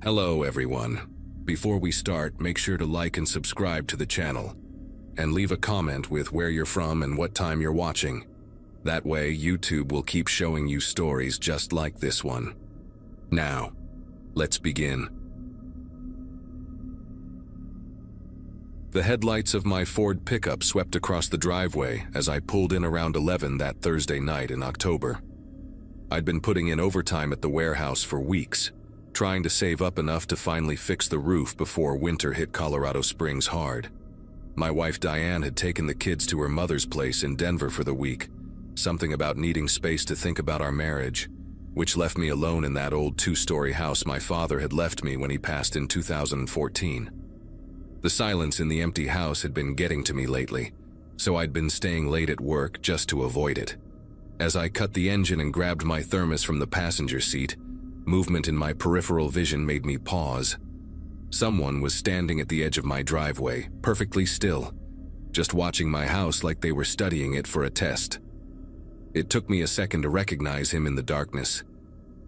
Hello everyone. Before we start, make sure to like and subscribe to the channel. And leave a comment with where you're from and what time you're watching. That way, YouTube will keep showing you stories just like this one. Now, let's begin. The headlights of my Ford pickup swept across the driveway as I pulled in around 11 that Thursday night in October. I'd been putting in overtime at the warehouse for weeks, trying to save up enough to finally fix the roof before winter hit Colorado Springs hard. My wife Diane had taken the kids to her mother's place in Denver for the week, something about needing space to think about our marriage, which left me alone in that old two-story house my father had left me when he passed in 2014. The silence in the empty house had been getting to me lately, so I'd been staying late at work just to avoid it. As I cut the engine and grabbed my thermos from the passenger seat, movement in my peripheral vision made me pause. Someone was standing at the edge of my driveway, perfectly still, just watching my house like they were studying it for a test. It took me a second to recognize him in the darkness,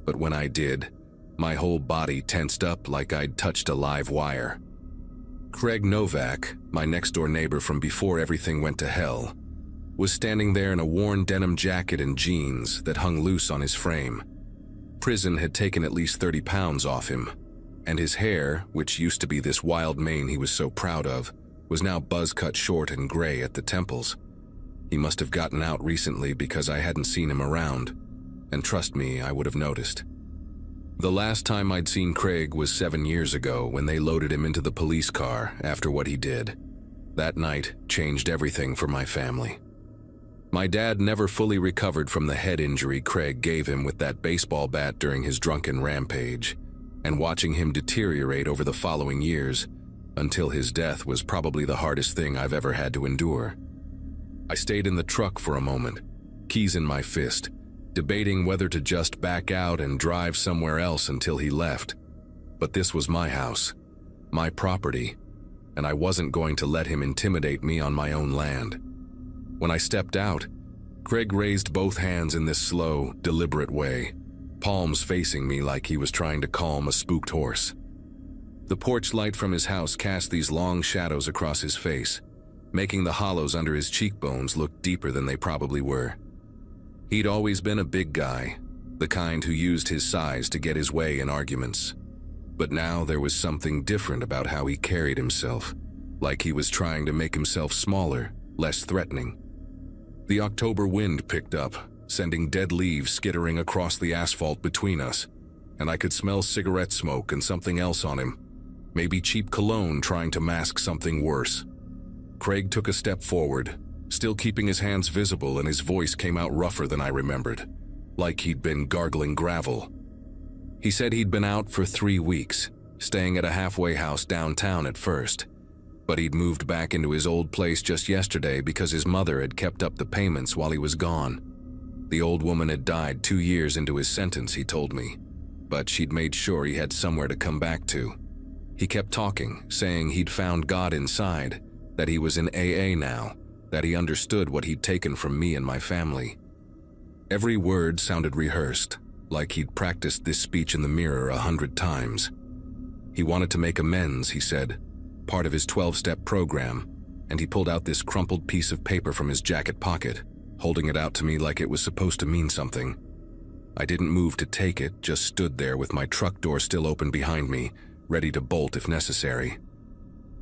but when I did, my whole body tensed up like I'd touched a live wire. Craig Novak, my next-door neighbor from before everything went to hell, was standing there in a worn denim jacket and jeans that hung loose on his frame. Prison had taken at least 30 pounds off him, and his hair, which used to be this wild mane he was so proud of, was now buzz-cut short and gray at the temples. He must have gotten out recently because I hadn't seen him around, and trust me, I would have noticed. The last time I'd seen Craig was 7 years ago when they loaded him into the police car after what he did. That night changed everything for my family. My dad never fully recovered from the head injury Craig gave him with that baseball bat during his drunken rampage, and watching him deteriorate over the following years, until his death was probably the hardest thing I've ever had to endure. I stayed in the truck for a moment, keys in my fist, debating whether to just back out and drive somewhere else until he left. But this was my house, my property, and I wasn't going to let him intimidate me on my own land. When I stepped out, Craig raised both hands in this slow, deliberate way, palms facing me like he was trying to calm a spooked horse. The porch light from his house cast these long shadows across his face, making the hollows under his cheekbones look deeper than they probably were. He'd always been a big guy, the kind who used his size to get his way in arguments. But now there was something different about how he carried himself, like he was trying to make himself smaller, less threatening. The October wind picked up, sending dead leaves skittering across the asphalt between us, and I could smell cigarette smoke and something else on him, maybe cheap cologne trying to mask something worse. Craig took a step forward, still keeping his hands visible, and his voice came out rougher than I remembered, like he'd been gargling gravel. He said he'd been out for 3 weeks, staying at a halfway house downtown at first, but he'd moved back into his old place just yesterday because his mother had kept up the payments while he was gone. The old woman had died 2 years into his sentence, he told me, but she'd made sure he had somewhere to come back to. He kept talking, saying he'd found God inside, that he was in AA now, that he understood what he'd taken from me and my family. Every word sounded rehearsed, like he'd practiced this speech in the mirror 100 times. He wanted to make amends, he said, part of his 12-step program, and he pulled out this crumpled piece of paper from his jacket pocket, holding it out to me like it was supposed to mean something. I didn't move to take it, just stood there with my truck door still open behind me, ready to bolt if necessary.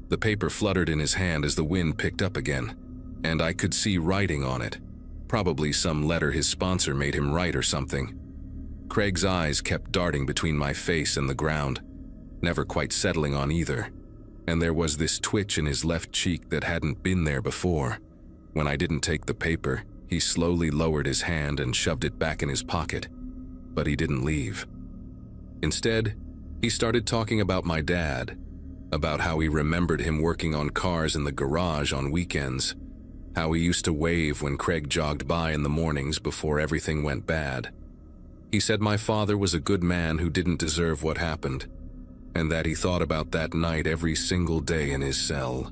The paper fluttered in his hand as the wind picked up again, and I could see writing on it, probably some letter his sponsor made him write or something. Craig's eyes kept darting between my face and the ground, never quite settling on either. And there was this twitch in his left cheek that hadn't been there before. When I didn't take the paper, he slowly lowered his hand and shoved it back in his pocket, but he didn't leave. Instead, he started talking about my dad, about how he remembered him working on cars in the garage on weekends, how he used to wave when Craig jogged by in the mornings before everything went bad. He said my father was a good man who didn't deserve what happened, and that he thought about that night every single day in his cell.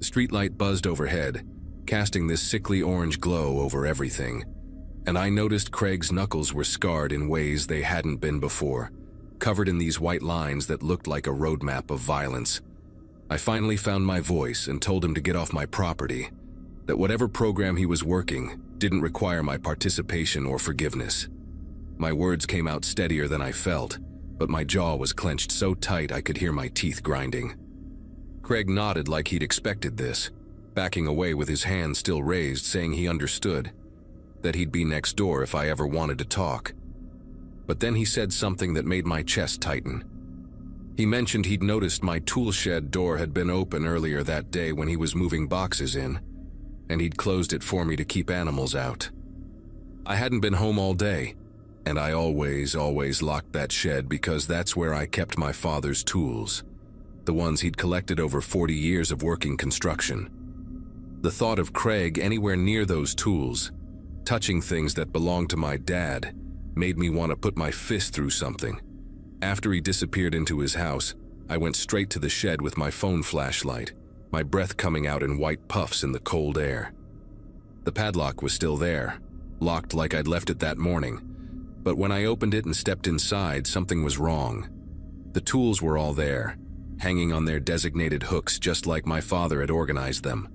The streetlight buzzed overhead, casting this sickly orange glow over everything, and I noticed Craig's knuckles were scarred in ways they hadn't been before, covered in these white lines that looked like a roadmap of violence. I finally found my voice and told him to get off my property, that whatever program he was working didn't require my participation or forgiveness. My words came out steadier than I felt, but my jaw was clenched so tight I could hear my teeth grinding. Craig nodded like he'd expected this, backing away with his hand still raised, saying he understood, that he'd be next door if I ever wanted to talk. But then he said something that made my chest tighten. He mentioned he'd noticed my tool shed door had been open earlier that day when he was moving boxes in, and he'd closed it for me to keep animals out. I hadn't been home all day, and I always locked that shed because that's where I kept my father's tools, the ones he'd collected over 40 years of working construction. The thought of Craig anywhere near those tools, touching things that belonged to my dad, made me want to put my fist through something. After he disappeared into his house, I went straight to the shed with my phone flashlight, my breath coming out in white puffs in the cold air. The padlock was still there, locked like I'd left it that morning, but when I opened it and stepped inside, something was wrong. The tools were all there, hanging on their designated hooks just like my father had organized them.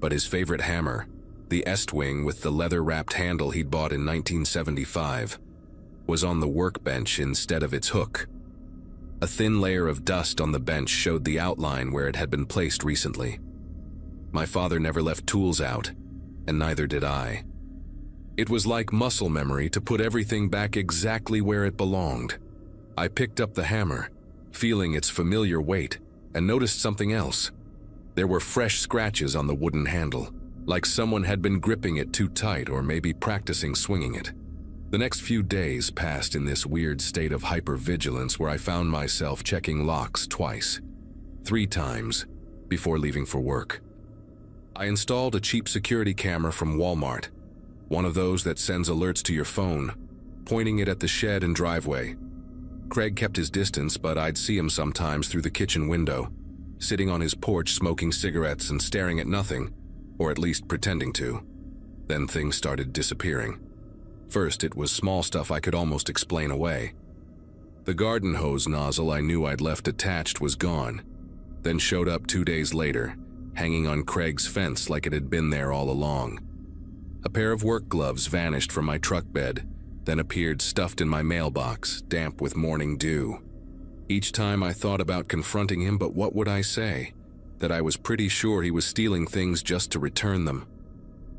But his favorite hammer, the Estwing with the leather-wrapped handle he'd bought in 1975, was on the workbench instead of its hook. A thin layer of dust on the bench showed the outline where it had been placed recently. My father never left tools out, and neither did I. It was like muscle memory to put everything back exactly where it belonged. I picked up the hammer, feeling its familiar weight, and noticed something else. There were fresh scratches on the wooden handle, like someone had been gripping it too tight or maybe practicing swinging it. The next few days passed in this weird state of hypervigilance where I found myself checking locks twice, 3 times, before leaving for work. I installed a cheap security camera from Walmart, one of those that sends alerts to your phone, pointing it at the shed and driveway. Craig kept his distance, but I'd see him sometimes through the kitchen window, sitting on his porch smoking cigarettes and staring at nothing, or at least pretending to. Then things started disappearing. First, it was small stuff I could almost explain away. The garden hose nozzle I knew I'd left attached was gone, then showed up 2 days later, hanging on Craig's fence like it had been there all along. A pair of work gloves vanished from my truck bed, then appeared stuffed in my mailbox, damp with morning dew. Each time I thought about confronting him, but what would I say? That I was pretty sure he was stealing things just to return them.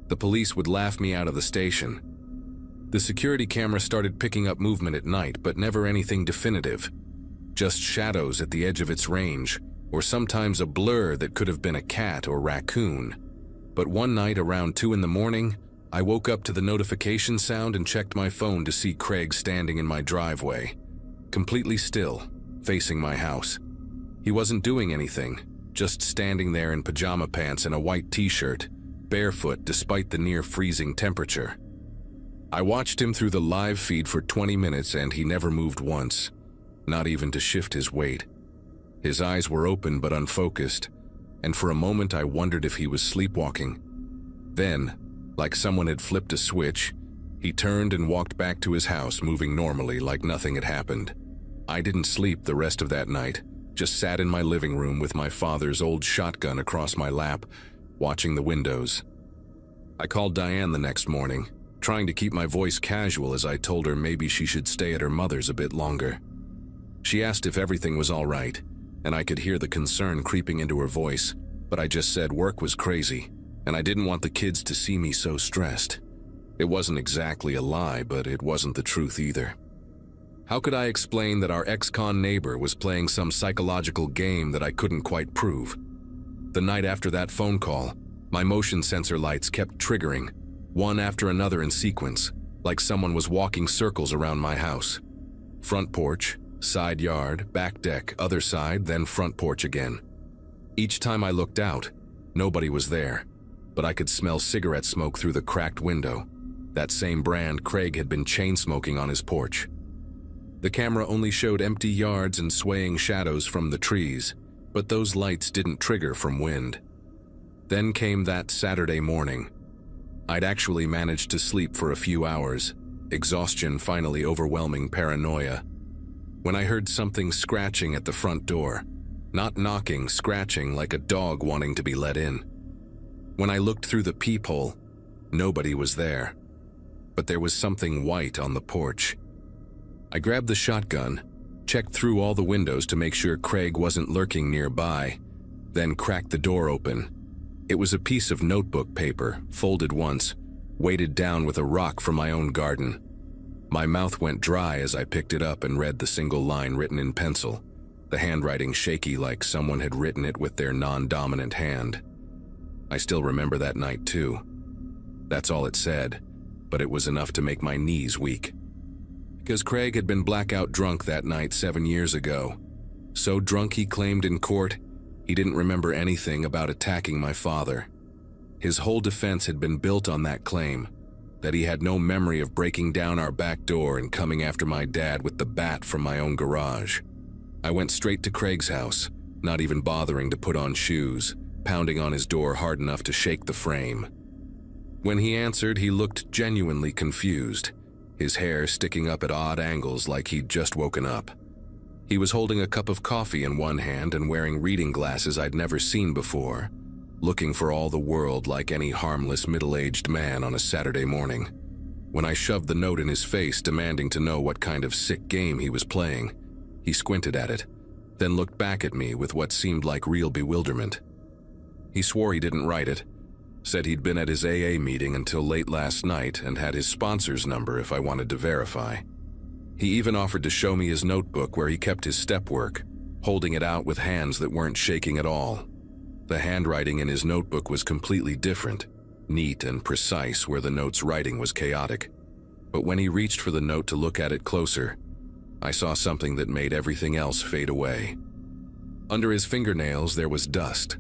The police would laugh me out of the station. The security camera started picking up movement at night, but never anything definitive. Just shadows at the edge of its range, or sometimes a blur that could have been a cat or raccoon. But one night around 2 in the morning, I woke up to the notification sound and checked my phone to see Craig standing in my driveway, completely still, facing my house. He wasn't doing anything, just standing there in pajama pants and a white t-shirt, barefoot despite the near-freezing temperature. I watched him through the live feed for 20 minutes and he never moved once, not even to shift his weight. His eyes were open but unfocused, and for a moment I wondered if he was sleepwalking. Then, like someone had flipped a switch, he turned and walked back to his house, moving normally like nothing had happened. I didn't sleep the rest of that night, just sat in my living room with my father's old shotgun across my lap, watching the windows. I called Diane the next morning, trying to keep my voice casual as I told her maybe she should stay at her mother's a bit longer. She asked if everything was all right, and I could hear the concern creeping into her voice, but I just said work was crazy, and I didn't want the kids to see me so stressed. It wasn't exactly a lie, but it wasn't the truth either. How could I explain that our ex-con neighbor was playing some psychological game that I couldn't quite prove? The night after that phone call, my motion sensor lights kept triggering, one after another in sequence, like someone was walking circles around my house. Front porch, side yard, back deck, other side, then front porch again. Each time I looked out, nobody was there, but I could smell cigarette smoke through the cracked window, that same brand Craig had been chain smoking on his porch. The camera only showed empty yards and swaying shadows from the trees, but those lights didn't trigger from wind. Then came that Saturday morning. I'd actually managed to sleep for a few hours, exhaustion finally overwhelming paranoia. when I heard something scratching at the front door. Not knocking, scratching like a dog wanting to be let in. When I looked through the peephole, nobody was there, but there was something white on the porch. I grabbed the shotgun, checked through all the windows to make sure Craig wasn't lurking nearby, then cracked the door open. It was a piece of notebook paper, folded once, weighted down with a rock from my own garden. My mouth went dry as I picked it up and read the single line written in pencil, the handwriting shaky like someone had written it with their non-dominant hand. I still remember that night too. That's all it said, but it was enough to make my knees weak. Because Craig had been blackout drunk that night 7 years ago. So drunk he claimed in court, he didn't remember anything about attacking my father. His whole defense had been built on that claim, that he had no memory of breaking down our back door and coming after my dad with the bat from my own garage. I went straight to Craig's house, not even bothering to put on shoes, pounding on his door hard enough to shake the frame. When he answered, he looked genuinely confused, his hair sticking up at odd angles like he'd just woken up. He was holding a cup of coffee in one hand and wearing reading glasses I'd never seen before, looking for all the world like any harmless middle-aged man on a Saturday morning. When I shoved the note in his face demanding to know what kind of sick game he was playing, he squinted at it, then looked back at me with what seemed like real bewilderment. He swore he didn't write it, said he'd been at his AA meeting until late last night and had his sponsor's number if I wanted to verify. He even offered to show me his notebook where he kept his step work, holding it out with hands that weren't shaking at all. The handwriting in his notebook was completely different, neat and precise where the note's writing was chaotic. But when he reached for the note to look at it closer, I saw something that made everything else fade away. Under his fingernails there was dust,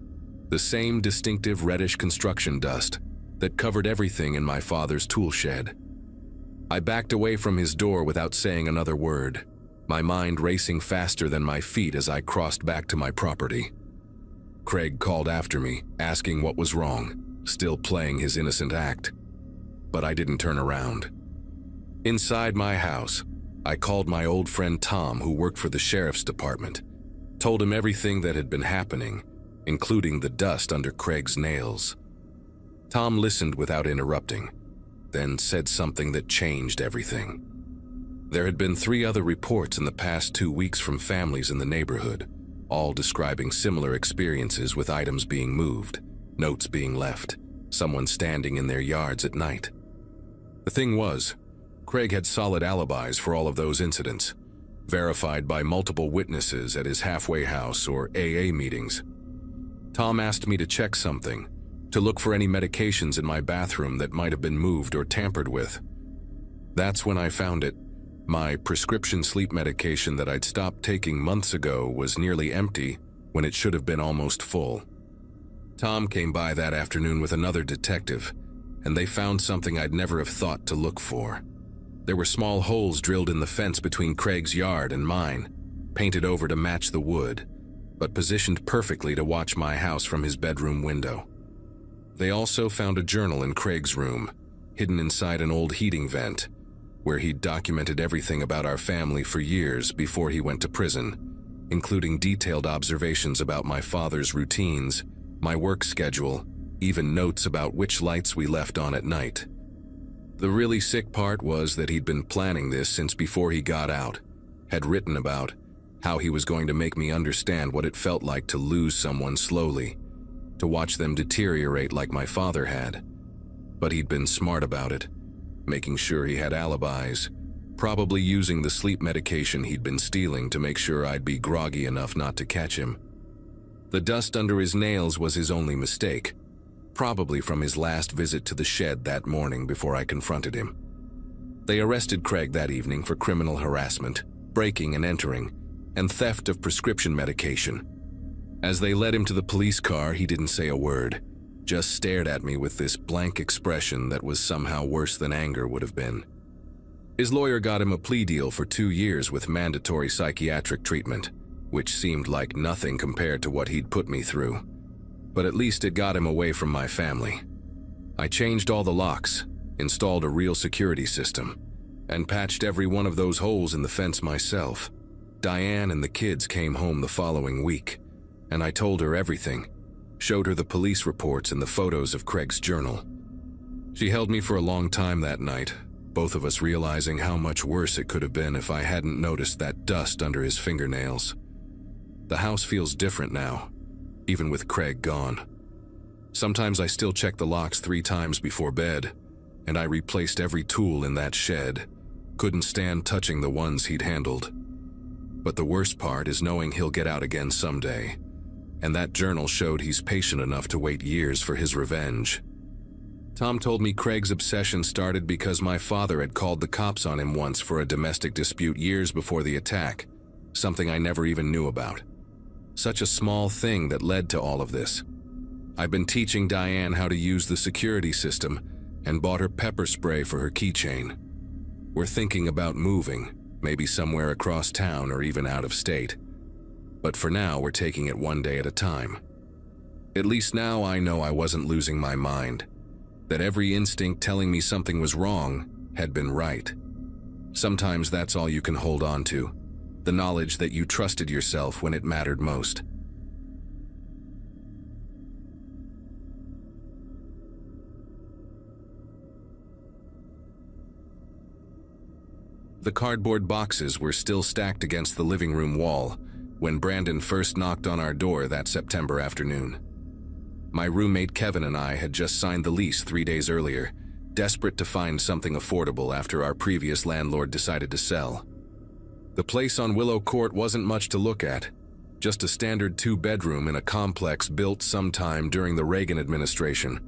the same distinctive reddish construction dust that covered everything in my father's tool shed. I backed away from his door without saying another word, my mind racing faster than my feet as I crossed back to my property. Craig called after me, asking what was wrong, still playing his innocent act. But I didn't turn around. Inside my house, I called my old friend Tom, who worked for the sheriff's department, told him everything that had been happening, including the dust under Craig's nails. Tom listened without interrupting, then said something that changed everything. There had been 3 other reports in the past 2 weeks from families in the neighborhood, all describing similar experiences with items being moved, notes being left, someone standing in their yards at night. The thing was, Craig had solid alibis for all of those incidents, verified by multiple witnesses at his halfway house or AA meetings. Tom asked me to check something, to look for any medications in my bathroom that might have been moved or tampered with. That's when I found it. My prescription sleep medication that I'd stopped taking months ago was nearly empty when it should have been almost full. Tom came by that afternoon with another detective, and they found something I'd never have thought to look for. There were small holes drilled in the fence between Craig's yard and mine, painted over to match the wood, but positioned perfectly to watch my house from his bedroom window. They also found a journal in Craig's room, hidden inside an old heating vent, where he'd documented everything about our family for years before he went to prison, including detailed observations about my father's routines, my work schedule, even notes about which lights we left on at night. The really sick part was that he'd been planning this since before he got out, had written about how he was going to make me understand what it felt like to lose someone slowly, to watch them deteriorate like my father had. But he'd been smart about it, making sure he had alibis, probably using the sleep medication he'd been stealing to make sure I'd be groggy enough not to catch him. The dust under his nails was his only mistake, probably from his last visit to the shed that morning before I confronted him. They arrested Craig that evening for criminal harassment, breaking and entering, and theft of prescription medication. As they led him to the police car, he didn't say a word, just stared at me with this blank expression that was somehow worse than anger would have been. His lawyer got him a plea deal for 2 years with mandatory psychiatric treatment, which seemed like nothing compared to what he'd put me through. But at least it got him away from my family. I changed all the locks, installed a real security system, and patched every one of those holes in the fence myself. Diane and the kids came home the following week, and I told her everything, showed her the police reports and the photos of Craig's journal. She held me for a long time that night, both of us realizing how much worse it could have been if I hadn't noticed that dust under his fingernails. The house feels different now, even with Craig gone. Sometimes I still check the locks 3 times before bed, and I replaced every tool in that shed. Couldn't stand touching the ones he'd handled. But the worst part is knowing he'll get out again someday, and that journal showed he's patient enough to wait years for his revenge. Tom told me Craig's obsession started because my father had called the cops on him once for a domestic dispute years before the attack, something I never even knew about. Such a small thing that led to all of this. I've been teaching Diane how to use the security system and bought her pepper spray for her keychain. We're thinking about moving, maybe somewhere across town or even out of state. But for now, we're taking it one day at a time. At least now I know I wasn't losing my mind, that every instinct telling me something was wrong had been right. Sometimes that's all you can hold on to, the knowledge that you trusted yourself when it mattered most. The cardboard boxes were still stacked against the living room wall when Brandon first knocked on our door that September afternoon. My roommate Kevin and I had just signed the lease 3 days earlier, desperate to find something affordable after our previous landlord decided to sell. The place on Willow Court wasn't much to look at, just a standard 2-bedroom in a complex built sometime during the Reagan administration,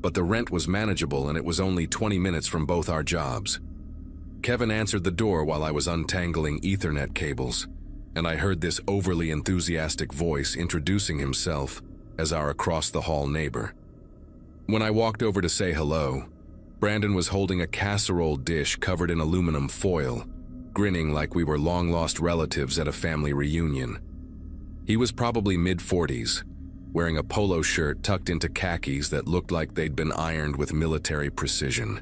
but the rent was manageable and it was only 20 minutes from both our jobs. Kevin answered the door while I was untangling Ethernet cables, and I heard this overly enthusiastic voice introducing himself as our across-the-hall neighbor. When I walked over to say hello, Brandon was holding a casserole dish covered in aluminum foil, grinning like we were long-lost relatives at a family reunion. He was probably mid-40s, wearing a polo shirt tucked into khakis that looked like they'd been ironed with military precision,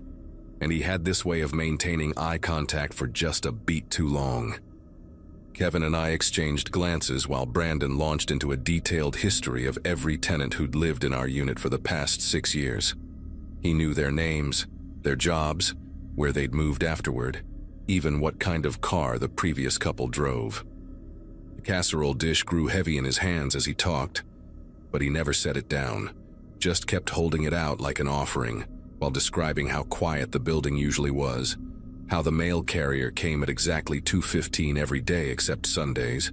and he had this way of maintaining eye contact for just a beat too long. Kevin and I exchanged glances while Brandon launched into a detailed history of every tenant who'd lived in our unit for the past 6 years. He knew their names, their jobs, where they'd moved afterward, even what kind of car the previous couple drove. The casserole dish grew heavy in his hands as he talked, but he never set it down, just kept holding it out like an offering, while describing how quiet the building usually was, how the mail carrier came at exactly 2:15 every day except Sundays,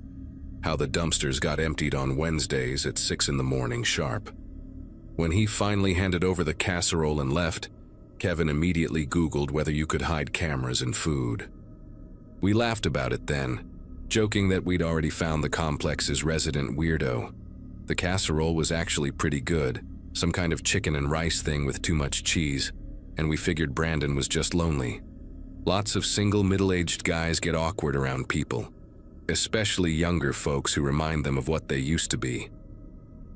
how the dumpsters got emptied on Wednesdays at 6 in the morning sharp. When he finally handed over the casserole and left, Kevin immediately Googled whether you could hide cameras in food. We laughed about it then, joking that we'd already found the complex's resident weirdo. The casserole was actually pretty good, some kind of chicken and rice thing with too much cheese, and we figured Brandon was just lonely. Lots of single middle-aged guys get awkward around people, especially younger folks who remind them of what they used to be.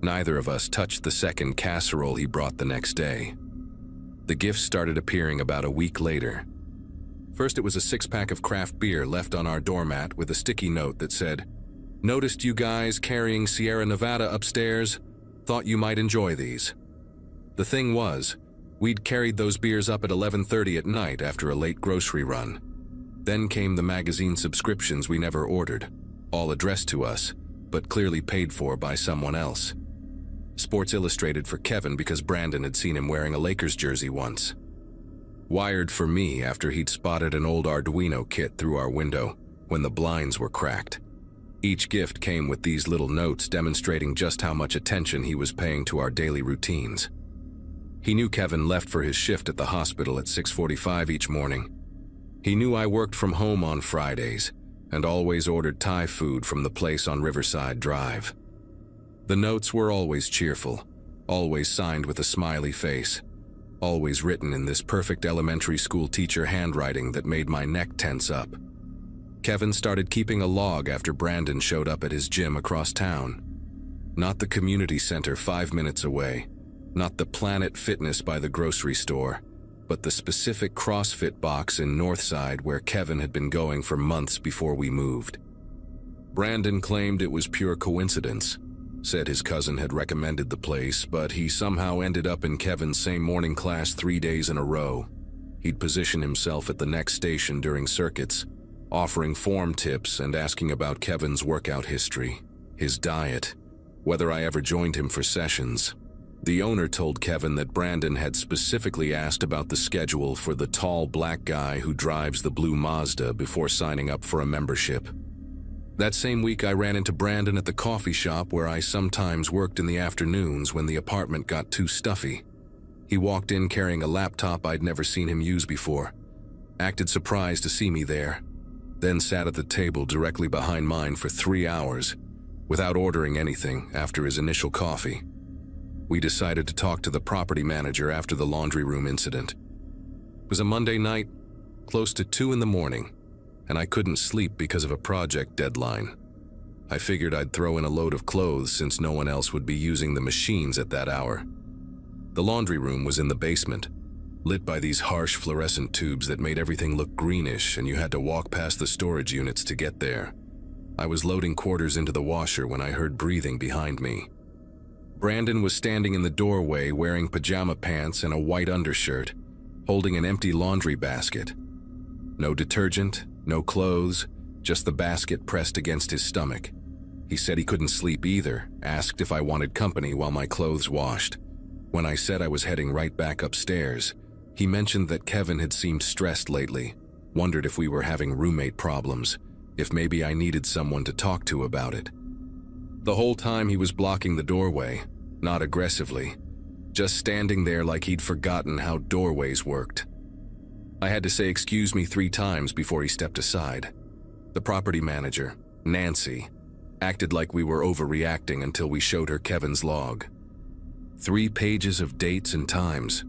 Neither of us touched the second casserole he brought the next day. The gifts started appearing about a week later. First, it was a 6-pack of craft beer left on our doormat with a sticky note that said, "Noticed you guys carrying Sierra Nevada upstairs. Thought you might enjoy these." The thing was, we'd carried those beers up at 11:30 at night after a late grocery run. Then came the magazine subscriptions we never ordered, all addressed to us, but clearly paid for by someone else. Sports Illustrated for Kevin because Brandon had seen him wearing a Lakers jersey once. Wired for me after he'd spotted an old Arduino kit through our window when the blinds were cracked. Each gift came with these little notes demonstrating just how much attention he was paying to our daily routines. He knew Kevin left for his shift at the hospital at 6:45 each morning. He knew I worked from home on Fridays and always ordered Thai food from the place on Riverside Drive. The notes were always cheerful, always signed with a smiley face, always written in this perfect elementary school teacher handwriting that made my neck tense up. Kevin started keeping a log after Brandon showed up at his gym across town. Not the community center 5 minutes away, not the Planet Fitness by the grocery store, but the specific CrossFit box in Northside where Kevin had been going for months before we moved. Brandon claimed it was pure coincidence. Said his cousin had recommended the place, but he somehow ended up in Kevin's same morning class 3 days in a row. He'd position himself at the next station during circuits, offering form tips and asking about Kevin's workout history, his diet, whether I ever joined him for sessions. The owner told Kevin that Brandon had specifically asked about the schedule for the tall black guy who drives the blue Mazda before signing up for a membership. That same week, I ran into Brandon at the coffee shop where I sometimes worked in the afternoons when the apartment got too stuffy. He walked in carrying a laptop I'd never seen him use before, acted surprised to see me there, then sat at the table directly behind mine for 3 hours without ordering anything after his initial coffee. We decided to talk to the property manager after the laundry room incident. It was a Monday night, close to 2 in the morning, and I couldn't sleep because of a project deadline. I figured I'd throw in a load of clothes since no one else would be using the machines at that hour. The laundry room was in the basement, lit by these harsh fluorescent tubes that made everything look greenish, and you had to walk past the storage units to get there. I was loading quarters into the washer when I heard breathing behind me. Brandon was standing in the doorway wearing pajama pants and a white undershirt, holding an empty laundry basket. No detergent, no clothes, just the basket pressed against his stomach. He said he couldn't sleep either, asked if I wanted company while my clothes washed. When I said I was heading right back upstairs, he mentioned that Kevin had seemed stressed lately, wondered if we were having roommate problems, if maybe I needed someone to talk to about it. The whole time he was blocking the doorway, not aggressively, just standing there like he'd forgotten how doorways worked. I had to say excuse me 3 times before he stepped aside. The property manager, Nancy, acted like we were overreacting until we showed her Kevin's log. 3 pages of dates and times,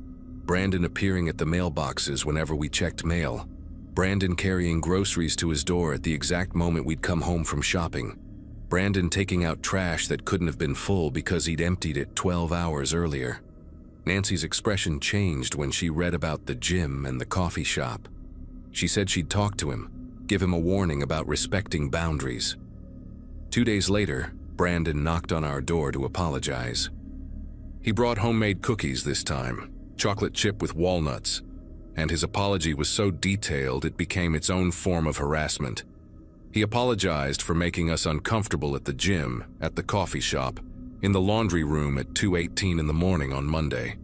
Brandon appearing at the mailboxes whenever we checked mail, Brandon carrying groceries to his door at the exact moment we'd come home from shopping, Brandon taking out trash that couldn't have been full because he'd emptied it 12 hours earlier. Nancy's expression changed when she read about the gym and the coffee shop. She said she'd talk to him, give him a warning about respecting boundaries. 2 days later, Brandon knocked on our door to apologize. He brought homemade cookies this time, chocolate chip with walnuts, and his apology was so detailed it became its own form of harassment. He apologized for making us uncomfortable at the gym, at the coffee shop, in the laundry room at 2:18 in the morning on Monday.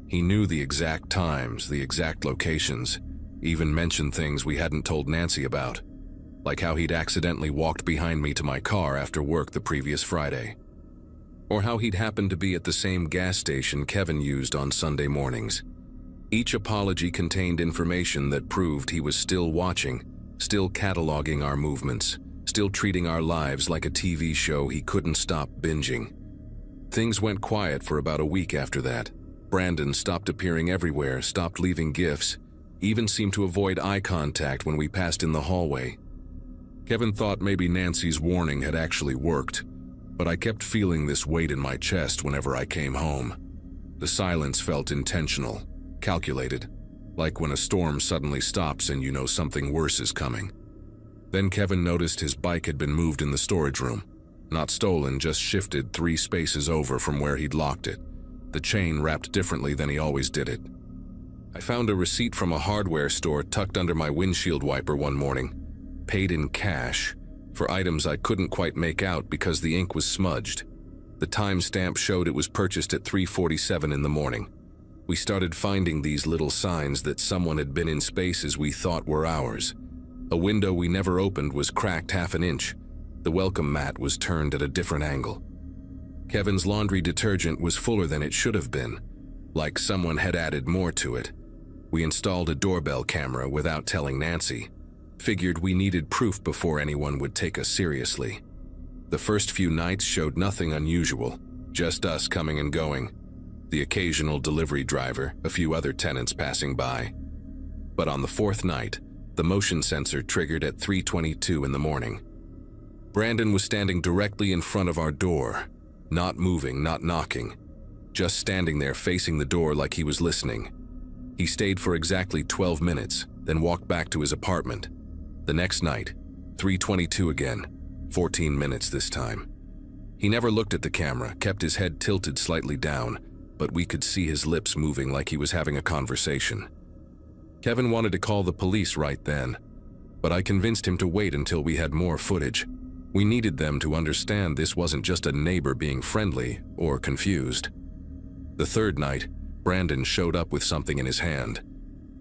He knew the exact times, the exact locations, even mentioned things we hadn't told Nancy about, like how he'd accidentally walked behind me to my car after work the previous Friday, or how he'd happened to be at the same gas station Kevin used on Sunday mornings. Each apology contained information that proved he was still watching, still cataloging our movements, still treating our lives like a TV show he couldn't stop binging. Things went quiet for about a week after that. Brandon stopped appearing everywhere, stopped leaving gifts, even seemed to avoid eye contact when we passed in the hallway. Kevin thought maybe Nancy's warning had actually worked, but I kept feeling this weight in my chest whenever I came home. The silence felt intentional, calculated, like when a storm suddenly stops and you know something worse is coming. Then Kevin noticed his bike had been moved in the storage room. Not stolen, just shifted 3 spaces over from where he'd locked it. The chain wrapped differently than he always did it. I found a receipt from a hardware store tucked under my windshield wiper one morning, paid in cash, for items I couldn't quite make out because the ink was smudged. The timestamp showed it was purchased at 3:47 in the morning. We started finding these little signs that someone had been in spaces we thought were ours. A window we never opened was cracked 1/2 inch. The welcome mat was turned at a different angle. Kevin's laundry detergent was fuller than it should have been, like someone had added more to it. We installed a doorbell camera without telling Nancy. Figured we needed proof before anyone would take us seriously. The first few nights showed nothing unusual, just us coming and going, the occasional delivery driver, a few other tenants passing by. But on the 4th night, the motion sensor triggered at 3:22 in the morning. Brandon was standing directly in front of our door, not moving, not knocking, just standing there facing the door like he was listening. He stayed for exactly 12 minutes, then walked back to his apartment. The next night, 3:22 again, 14 minutes this time. He never looked at the camera, kept his head tilted slightly down, but we could see his lips moving like he was having a conversation. Kevin wanted to call the police right then, but I convinced him to wait until we had more footage. We needed them to understand this wasn't just a neighbor being friendly or confused. The third night, Brandon showed up with something in his hand.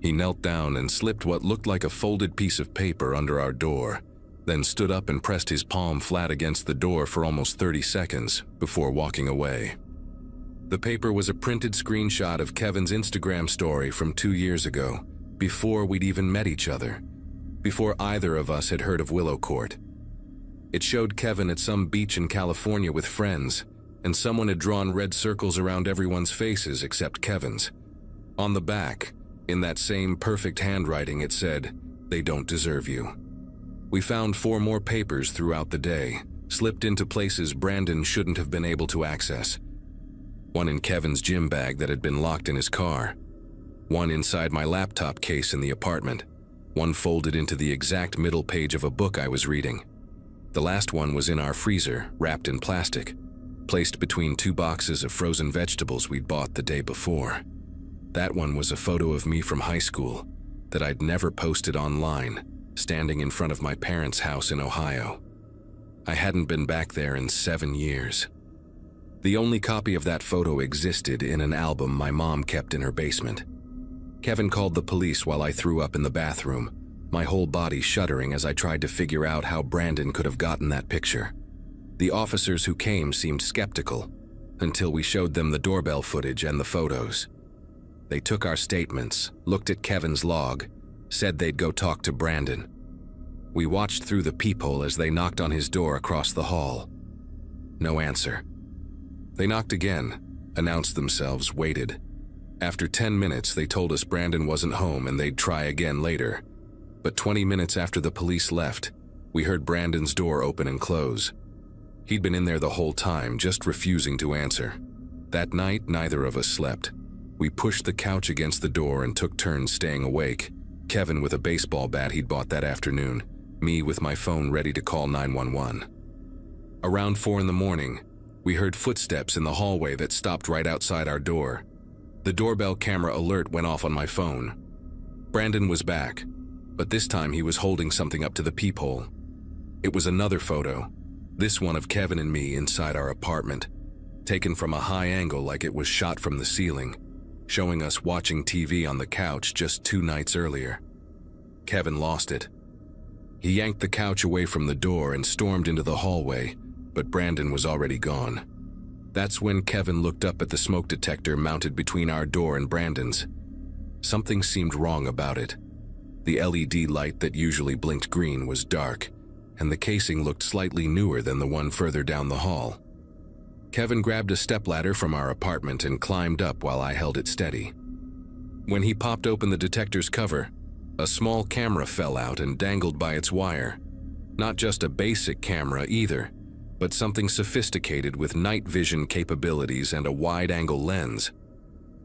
He knelt down and slipped what looked like a folded piece of paper under our door, then stood up and pressed his palm flat against the door for almost 30 seconds before walking away. The paper was a printed screenshot of Kevin's Instagram story from 2 years ago, before we'd even met each other, before either of us had heard of Willow Court. It showed Kevin at some beach in California with friends, and someone had drawn red circles around everyone's faces except Kevin's. On the back, in that same perfect handwriting, it said, "They don't deserve you." We found 4 more papers throughout the day, slipped into places Brandon shouldn't have been able to access. One in Kevin's gym bag that had been locked in his car. One inside my laptop case in the apartment. One folded into the exact middle page of a book I was reading. The last one was in our freezer, wrapped in plastic, placed between 2 boxes of frozen vegetables we'd bought the day before. That one was a photo of me from high school that I'd never posted online, standing in front of my parents' house in Ohio. I hadn't been back there in 7 years. The only copy of that photo existed in an album my mom kept in her basement. Kevin called the police while I threw up in the bathroom, my whole body shuddering as I tried to figure out how Brandon could have gotten that picture. The officers who came seemed skeptical, until we showed them the doorbell footage and the photos. They took our statements, looked at Kevin's log, said they'd go talk to Brandon. We watched through the peephole as they knocked on his door across the hall. No answer. They knocked again, announced themselves, waited. After 10 minutes, they told us Brandon wasn't home and they'd try again later. But 20 minutes after the police left, we heard Brandon's door open and close. He'd been in there the whole time, just refusing to answer. That night, neither of us slept. We pushed the couch against the door and took turns staying awake. Kevin with a baseball bat he'd bought that afternoon, me with my phone ready to call 911. Around 4 in the morning, we heard footsteps in the hallway that stopped right outside our door. The doorbell camera alert went off on my phone. Brandon was back, but this time he was holding something up to the peephole. It was another photo, this one of Kevin and me inside our apartment, taken from a high angle like it was shot from the ceiling, showing us watching TV on the couch just 2 nights earlier. Kevin lost it. He yanked the couch away from the door and stormed into the hallway, but Brandon was already gone. That's when Kevin looked up at the smoke detector mounted between our door and Brandon's. Something seemed wrong about it. The LED light that usually blinked green was dark, and the casing looked slightly newer than the one further down the hall. Kevin grabbed a stepladder from our apartment and climbed up while I held it steady. When he popped open the detector's cover, a small camera fell out and dangled by its wire. Not just a basic camera either, but something sophisticated with night vision capabilities and a wide-angle lens.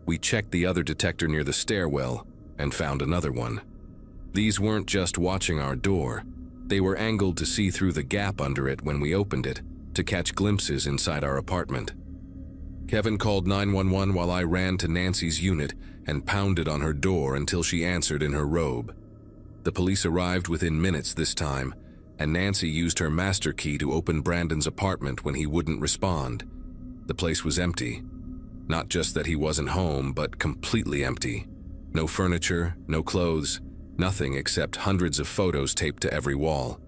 We checked the other detector near the stairwell and found another one. These weren't just watching our door, they were angled to see through the gap under it when we opened it, to catch glimpses inside our apartment. Kevin called 911 while I ran to Nancy's unit and pounded on her door until she answered in her robe. The police arrived within minutes this time, and Nancy used her master key to open Brandon's apartment when he wouldn't respond. The place was empty. Not just that he wasn't home, but completely empty. No furniture, no clothes, nothing except hundreds of photos taped to every wall.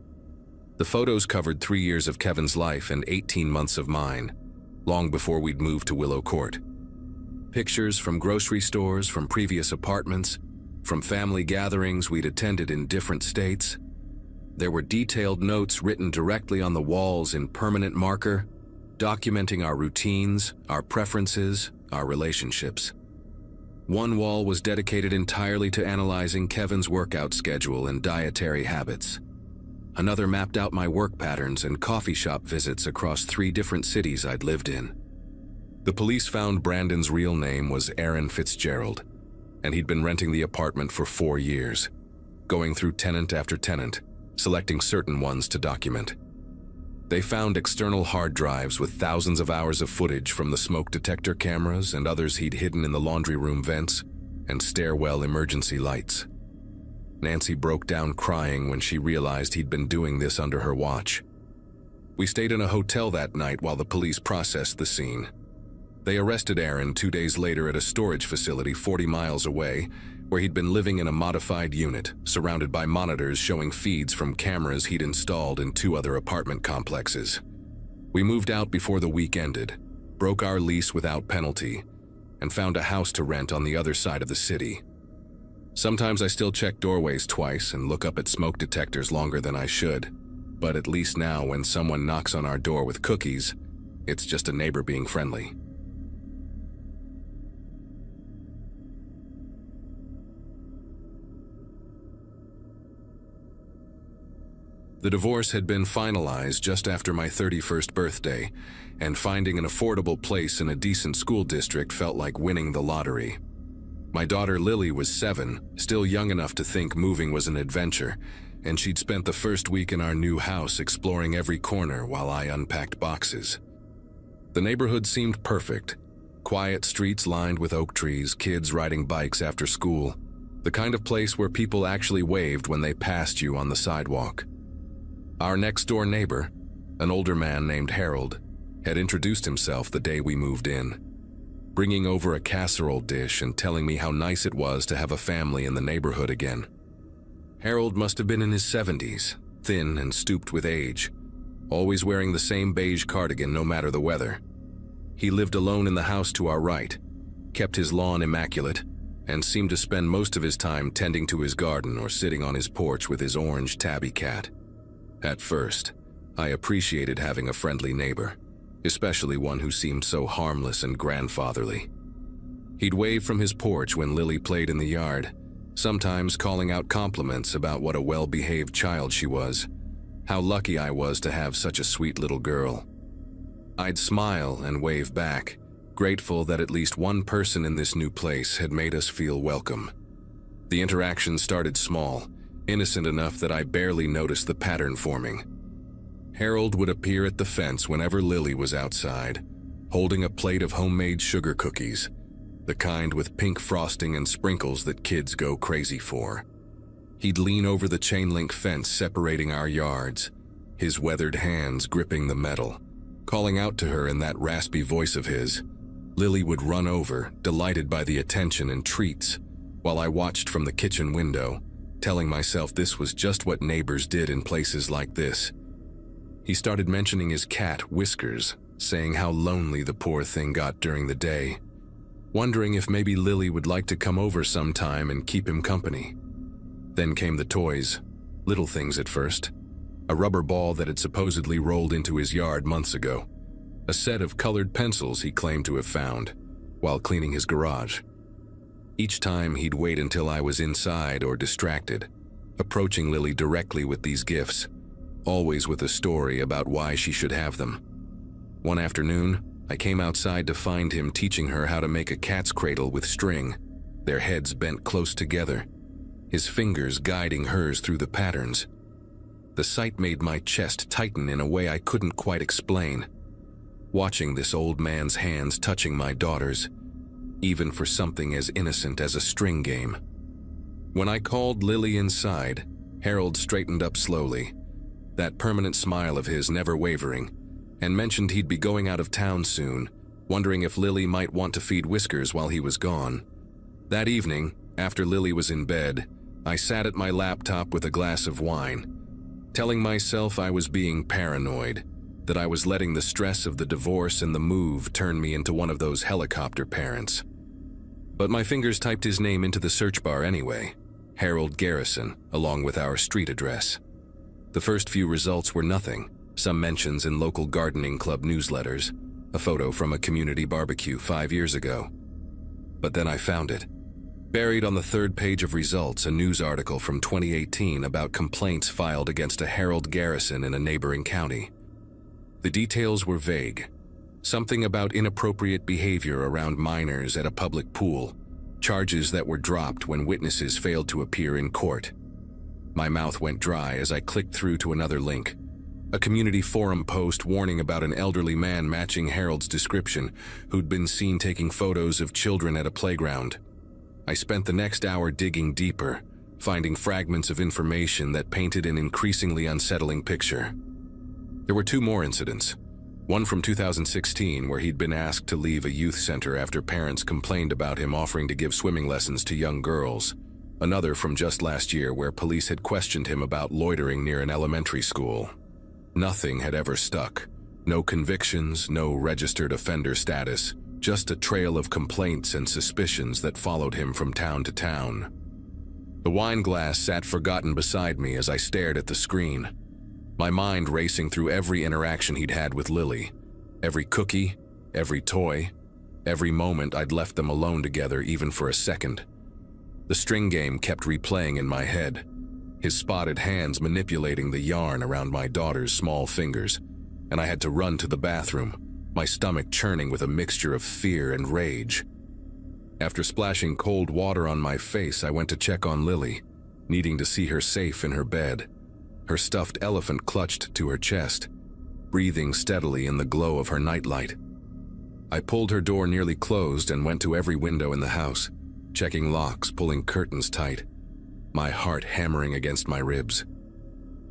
The photos covered 3 years of Kevin's life and 18 months of mine, long before we'd moved to Willow Court. Pictures from grocery stores, from previous apartments, from family gatherings we'd attended in different states. There were detailed notes written directly on the walls in permanent marker, documenting our routines, our preferences, our relationships. One wall was dedicated entirely to analyzing Kevin's workout schedule and dietary habits. Another mapped out my work patterns and coffee shop visits across 3 different cities I'd lived in. The police found Brandon's real name was Aaron Fitzgerald, and he'd been renting the apartment for 4 years, going through tenant after tenant, selecting certain ones to document. They found external hard drives with thousands of hours of footage from the smoke detector cameras and others he'd hidden in the laundry room vents and stairwell emergency lights. Nancy broke down crying when she realized he'd been doing this under her watch. We stayed in a hotel that night while the police processed the scene. They arrested Aaron 2 days later at a storage facility 40 miles away, where he'd been living in a modified unit, surrounded by monitors showing feeds from cameras he'd installed in 2 other apartment complexes. We moved out before the week ended, broke our lease without penalty, and found a house to rent on the other side of the city. Sometimes I still check doorways twice and look up at smoke detectors longer than I should, but at least now when someone knocks on our door with cookies, it's just a neighbor being friendly. The divorce had been finalized just after my 31st birthday, and finding an affordable place in a decent school district felt like winning the lottery. My daughter Lily was 7, still young enough to think moving was an adventure, and she'd spent the first week in our new house exploring every corner while I unpacked boxes. The neighborhood seemed perfect. Quiet streets lined with oak trees, kids riding bikes after school, the kind of place where people actually waved when they passed you on the sidewalk. Our next-door neighbor, an older man named Harold, had introduced himself the day we moved in, bringing over a casserole dish and telling me how nice it was to have a family in the neighborhood again. Harold must have been in his 70s, thin and stooped with age, always wearing the same beige cardigan no matter the weather. He lived alone in the house to our right, kept his lawn immaculate, and seemed to spend most of his time tending to his garden or sitting on his porch with his orange tabby cat. At first, I appreciated having a friendly neighbor, especially one who seemed so harmless and grandfatherly. He'd wave from his porch when Lily played in the yard, sometimes calling out compliments about what a well-behaved child she was, how lucky I was to have such a sweet little girl. I'd smile and wave back, grateful that at least one person in this new place had made us feel welcome. The interaction started small, innocent enough that I barely noticed the pattern forming. Harold would appear at the fence whenever Lily was outside, holding a plate of homemade sugar cookies, the kind with pink frosting and sprinkles that kids go crazy for. He'd lean over the chain-link fence separating our yards, his weathered hands gripping the metal, calling out to her in that raspy voice of his. Lily would run over, delighted by the attention and treats, while I watched from the kitchen window, telling myself this was just what neighbors did in places like this. He started mentioning his cat, Whiskers, saying how lonely the poor thing got during the day, wondering if maybe Lily would like to come over sometime and keep him company. Then came the toys, little things at first. A rubber ball that had supposedly rolled into his yard months ago, a set of colored pencils he claimed to have found while cleaning his garage. Each time he'd wait until I was inside or distracted, approaching Lily directly with these gifts, always with a story about why she should have them. One afternoon, I came outside to find him teaching her how to make a cat's cradle with string, their heads bent close together, his fingers guiding hers through the patterns. The sight made my chest tighten in a way I couldn't quite explain. Watching this old man's hands touching my daughter's, even for something as innocent as a string game. When I called Lily inside, Harold straightened up slowly, that permanent smile of his never wavering, and mentioned he'd be going out of town soon, wondering if Lily might want to feed Whiskers while he was gone. That evening, after Lily was in bed, I sat at my laptop with a glass of wine, telling myself I was being paranoid, that I was letting the stress of the divorce and the move turn me into one of those helicopter parents. But my fingers typed his name into the search bar anyway, Harold Garrison, along with our street address. The first few results were nothing, some mentions in local gardening club newsletters, a photo from a community barbecue 5 years ago. But then I found it. Buried on the third page of results, a news article from 2018 about complaints filed against a Harold Garrison in a neighboring county. The details were vague. Something about inappropriate behavior around minors at a public pool, charges that were dropped when witnesses failed to appear in court. My mouth went dry as I clicked through to another link, A community forum post warning about an elderly man matching Harold's description who'd been seen taking photos of children at a playground. I spent the next hour digging deeper, finding fragments of information that painted an increasingly unsettling picture. There were 2 more incidents. One from 2016, where he'd been asked to leave a youth center after parents complained about him offering to give swimming lessons to young girls. Another from just last year, where police had questioned him about loitering near an elementary school. Nothing had ever stuck. No convictions, no registered offender status, just a trail of complaints and suspicions that followed him from town to town. The wine glass sat forgotten beside me as I stared at the screen, my mind racing through every interaction he'd had with Lily, every cookie, every toy, every moment I'd left them alone together even for a second. The string game kept replaying in my head, his spotted hands manipulating the yarn around my daughter's small fingers, and I had to run to the bathroom, my stomach churning with a mixture of fear and rage. After splashing cold water on my face, I went to check on Lily, needing to see her safe in her bed, her stuffed elephant clutched to her chest, breathing steadily in the glow of her nightlight. I pulled her door nearly closed and went to every window in the house, checking locks, pulling curtains tight, my heart hammering against my ribs.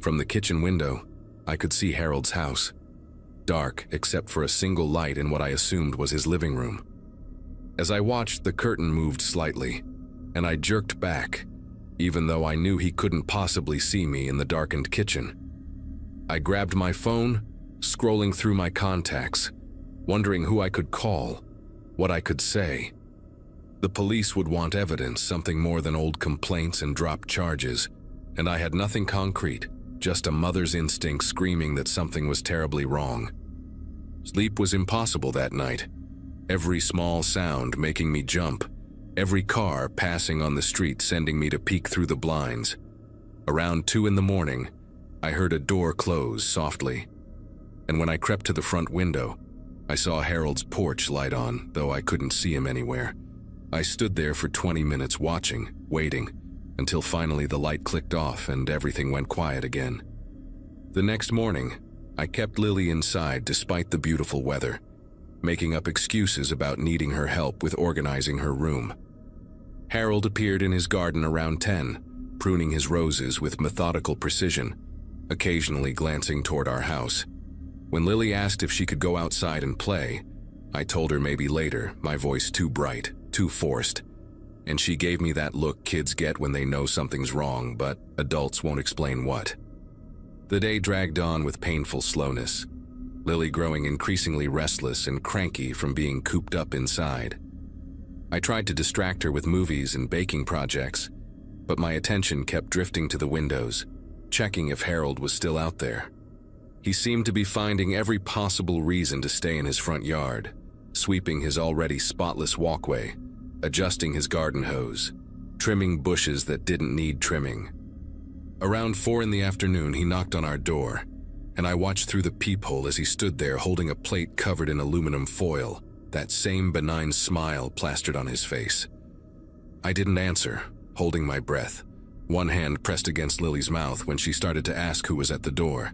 From the kitchen window, I could see Harold's house, dark except for a single light in what I assumed was his living room. As I watched, the curtain moved slightly, and I jerked back, even though I knew he couldn't possibly see me in the darkened kitchen. I grabbed my phone, scrolling through my contacts, wondering who I could call, what I could say. The police would want evidence, something more than old complaints and dropped charges, and I had nothing concrete, just a mother's instinct screaming that something was terribly wrong. Sleep was impossible that night, every small sound making me jump, every car passing on the street sending me to peek through the blinds. Around 2 a.m, I heard a door close softly, and when I crept to the front window, I saw Harold's porch light on, though I couldn't see him anywhere. I stood there for 20 minutes watching, waiting, until finally the light clicked off and everything went quiet again. The next morning, I kept Lily inside despite the beautiful weather, making up excuses about needing her help with organizing her room. Harold appeared in his garden around 10, pruning his roses with methodical precision, occasionally glancing toward our house. When Lily asked if she could go outside and play, I told her maybe later, my voice too bright, too forced, and she gave me that look kids get when they know something's wrong, but adults won't explain what. The day dragged on with painful slowness, Lily growing increasingly restless and cranky from being cooped up inside. I tried to distract her with movies and baking projects, but my attention kept drifting to the windows, checking if Harold was still out there. He seemed to be finding every possible reason to stay in his front yard, sweeping his already spotless walkway, adjusting his garden hose, trimming bushes that didn't need trimming. Around 4 p.m, he knocked on our door, and I watched through the peephole as he stood there holding a plate covered in aluminum foil, that same benign smile plastered on his face. I didn't answer, holding my breath, one hand pressed against Lily's mouth when she started to ask who was at the door.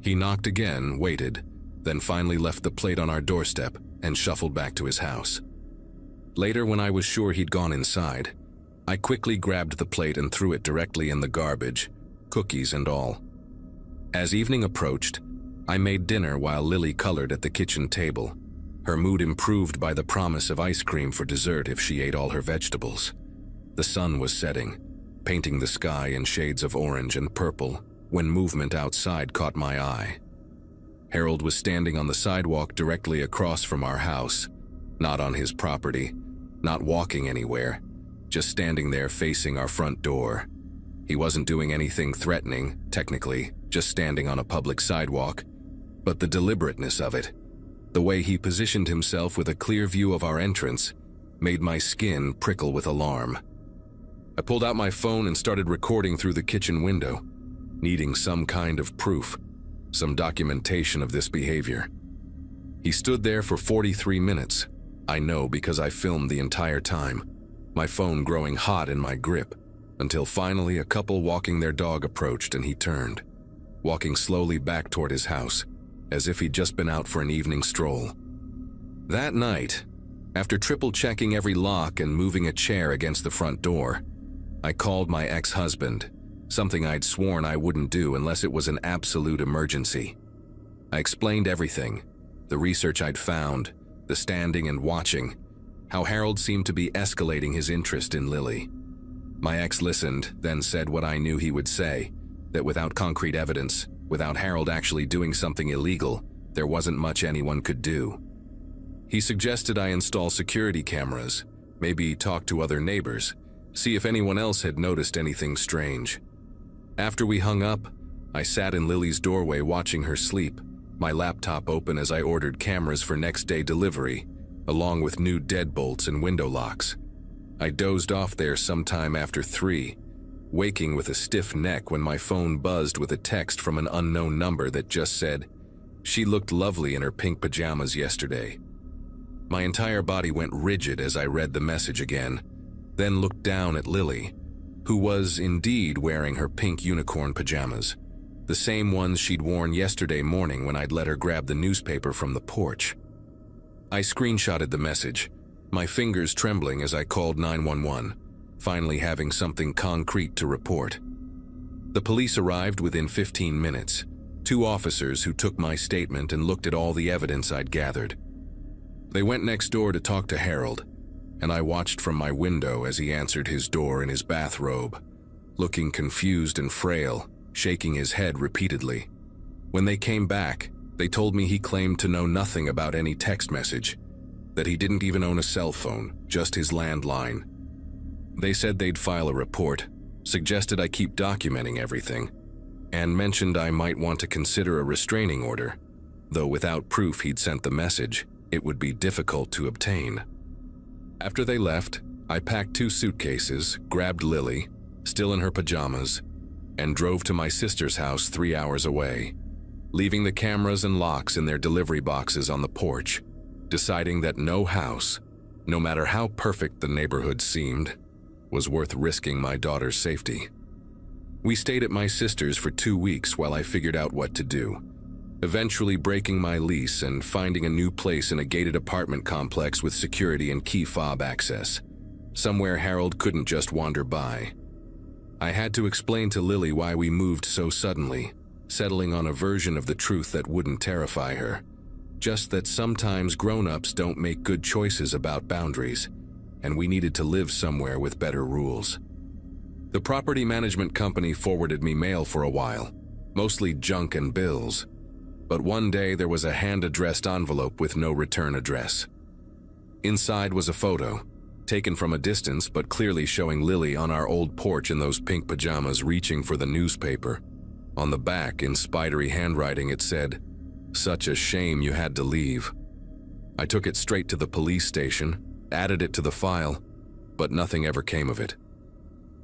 He knocked again, waited, then finally left the plate on our doorstep and shuffled back to his house. Later, when I was sure he'd gone inside, I quickly grabbed the plate and threw it directly in the garbage, cookies and all. As evening approached, I made dinner while Lily colored at the kitchen table, her mood improved by the promise of ice cream for dessert if she ate all her vegetables. The sun was setting, painting the sky in shades of orange and purple, when movement outside caught my eye. Harold was standing on the sidewalk directly across from our house, not on his property, not walking anywhere, just standing there facing our front door. He wasn't doing anything threatening, technically, just standing on a public sidewalk, but the deliberateness of it, the way he positioned himself with a clear view of our entrance, made my skin prickle with alarm. I pulled out my phone and started recording through the kitchen window, needing some kind of proof, some documentation of this behavior. He stood there for 43 minutes. I know because I filmed the entire time, my phone growing hot in my grip, until finally a couple walking their dog approached and he turned. walking slowly back toward his house, as if he'd just been out for an evening stroll. That night, after triple-checking every lock and moving a chair against the front door, I called my ex-husband, something I'd sworn I wouldn't do unless it was an absolute emergency. I explained everything, the research I'd found, the standing and watching, how Harold seemed to be escalating his interest in Lily. My ex listened, then said what I knew he would say, that without concrete evidence, without Harold actually doing something illegal, there wasn't much anyone could do. He suggested I install security cameras, maybe talk to other neighbors, see if anyone else had noticed anything strange. After we hung up, I sat in Lily's doorway watching her sleep, my laptop open as I ordered cameras for next day delivery, along with new deadbolts and window locks. I dozed off there sometime after 3, waking with a stiff neck when my phone buzzed with a text from an unknown number that just said, "She looked lovely in her pink pajamas yesterday." My entire body went rigid as I read the message again, then looked down at Lily, who was indeed wearing her pink unicorn pajamas, the same ones she'd worn yesterday morning when I'd let her grab the newspaper from the porch. I screenshotted the message, my fingers trembling as I called 911, finally having something concrete to report. The police arrived within 15 minutes, 2 officers who took my statement and looked at all the evidence I'd gathered. They went next door to talk to Harold, and I watched from my window as he answered his door in his bathrobe, looking confused and frail, shaking his head repeatedly. When they came back, they told me he claimed to know nothing about any text message, that he didn't even own a cell phone, just his landline. They said they'd file a report, suggested I keep documenting everything, and mentioned I might want to consider a restraining order, though without proof he'd sent the message, it would be difficult to obtain. After they left, I packed 2 suitcases, grabbed Lily, still in her pajamas, and drove to my sister's house 3 hours away, leaving the cameras and locks in their delivery boxes on the porch, deciding that no house, no matter how perfect the neighborhood seemed, was worth risking my daughter's safety. We stayed at my sister's for 2 weeks while I figured out what to do, eventually breaking my lease and finding a new place in a gated apartment complex with security and key fob access, somewhere Harold couldn't just wander by. I had to explain to Lily why we moved so suddenly, settling on a version of the truth that wouldn't terrify her, just that sometimes grown-ups don't make good choices about boundaries, and we needed to live somewhere with better rules. The property management company forwarded me mail for a while, mostly junk and bills, but one day there was a hand-addressed envelope with no return address. Inside was a photo, taken from a distance but clearly showing Lily on our old porch in those pink pajamas reaching for the newspaper. On the back, in spidery handwriting, it said, "Such a shame you had to leave." I took it straight to the police station, added it to the file, but nothing ever came of it.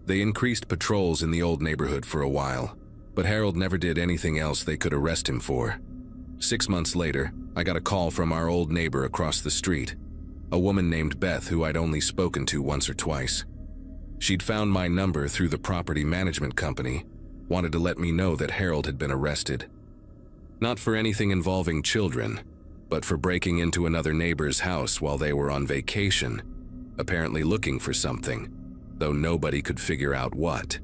They increased patrols in the old neighborhood for a while, but Harold never did anything else they could arrest him for. 6 months later, I got a call from our old neighbor across the street, a woman named Beth who I'd only spoken to once or twice. She'd found my number through the property management company, wanted to let me know that Harold had been arrested. Not for anything involving children, but for breaking into another neighbor's house while they were on vacation, apparently looking for something, though nobody could figure out what.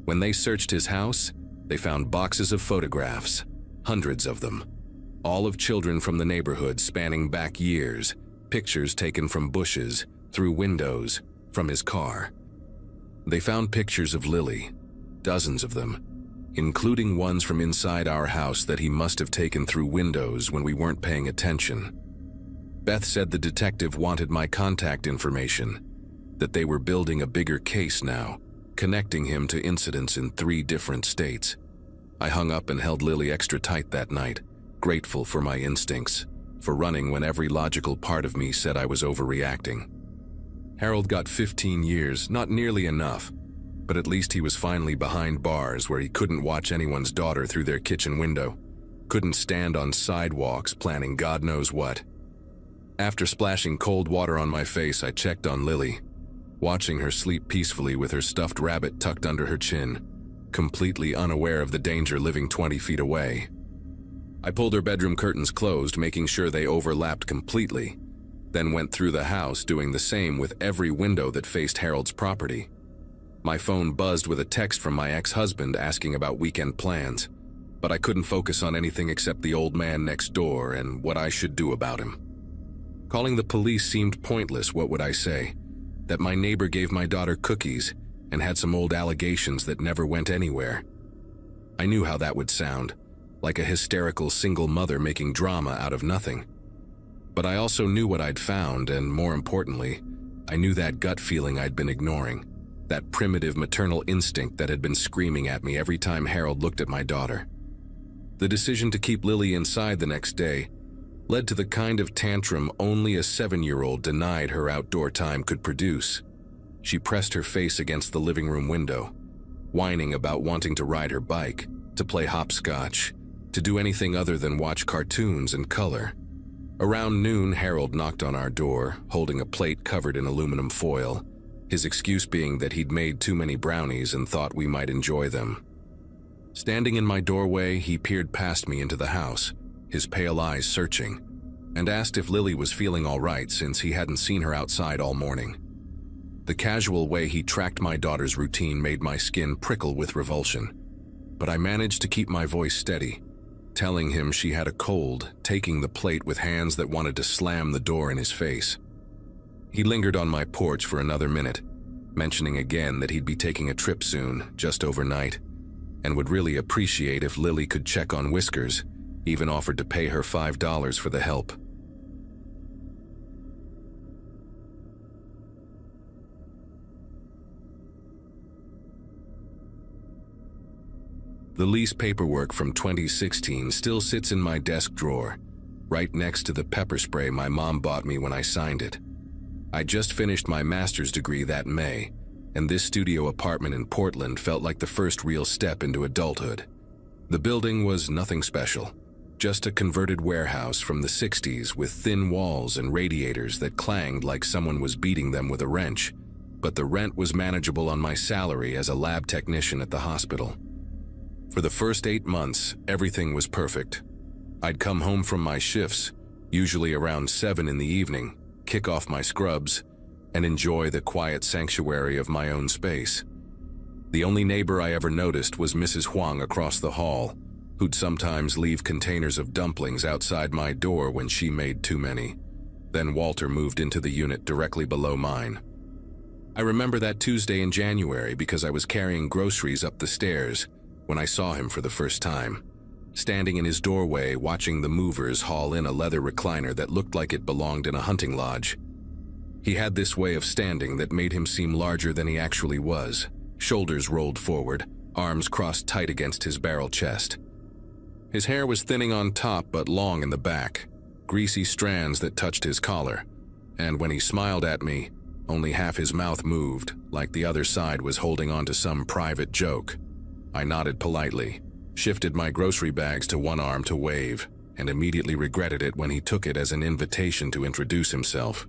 When they searched his house, they found boxes of photographs, hundreds of them, all of children from the neighborhood spanning back years, pictures taken from bushes, through windows, from his car. They found pictures of Lily, dozens of them, including ones from inside our house that he must have taken through windows when we weren't paying attention. Beth said the detective wanted my contact information, that they were building a bigger case now, connecting him to incidents in 3 different states. I hung up and held Lily extra tight that night, grateful for my instincts, for running when every logical part of me said I was overreacting. Harold got 15 years, not nearly enough, but at least he was finally behind bars where he couldn't watch anyone's daughter through their kitchen window, couldn't stand on sidewalks planning God knows what. After splashing cold water on my face, I checked on Lily, watching her sleep peacefully with her stuffed rabbit tucked under her chin, completely unaware of the danger living 20 feet away. I pulled her bedroom curtains closed, making sure they overlapped completely, then went through the house, doing the same with every window that faced Harold's property. My phone buzzed with a text from my ex-husband asking about weekend plans, but I couldn't focus on anything except the old man next door and what I should do about him. Calling the police seemed pointless. What would I say? That my neighbor gave my daughter cookies and had some old allegations that never went anywhere. I knew how that would sound, like a hysterical single mother making drama out of nothing. But I also knew what I'd found, and more importantly, I knew that gut feeling I'd been ignoring, that primitive maternal instinct that had been screaming at me every time Harold looked at my daughter. The decision to keep Lily inside the next day led to the kind of tantrum only a 7-year-old denied her outdoor time could produce. She pressed her face against the living room window, whining about wanting to ride her bike, to play hopscotch, to do anything other than watch cartoons and color. Around noon, Harold knocked on our door, holding a plate covered in aluminum foil, his excuse being that he'd made too many brownies and thought we might enjoy them. Standing in my doorway, he peered past me into the house, his pale eyes searching, and asked if Lily was feeling all right since he hadn't seen her outside all morning. The casual way he tracked my daughter's routine made my skin prickle with revulsion, but I managed to keep my voice steady, telling him she had a cold, taking the plate with hands that wanted to slam the door in his face. He lingered on my porch for another minute, mentioning again that he'd be taking a trip soon, just overnight, and would really appreciate if Lily could check on Whiskers, even offered to pay her $5 for the help. The lease paperwork from 2016 still sits in my desk drawer, right next to the pepper spray my mom bought me when I signed it. I just finished my master's degree that May, and this studio apartment in Portland felt like the first real step into adulthood. The building was nothing special, just a converted warehouse from the 60s with thin walls and radiators that clanged like someone was beating them with a wrench, but the rent was manageable on my salary as a lab technician at the hospital. For the first 8 months, everything was perfect. I'd come home from my shifts, usually around 7 in the evening, kick off my scrubs, and enjoy the quiet sanctuary of my own space. The only neighbor I ever noticed was Mrs. Huang across the hall, who'd sometimes leave containers of dumplings outside my door when she made too many. Then Walter moved into the unit directly below mine. I remember that Tuesday in January because I was carrying groceries up the stairs when I saw him for the first time, standing in his doorway watching the movers haul in a leather recliner that looked like it belonged in a hunting lodge. He had this way of standing that made him seem larger than he actually was, shoulders rolled forward, arms crossed tight against his barrel chest. His hair was thinning on top but long in the back, greasy strands that touched his collar, and when he smiled at me, only half his mouth moved, like the other side was holding on to some private joke. I nodded politely, shifted my grocery bags to one arm to wave, and immediately regretted it when he took it as an invitation to introduce himself.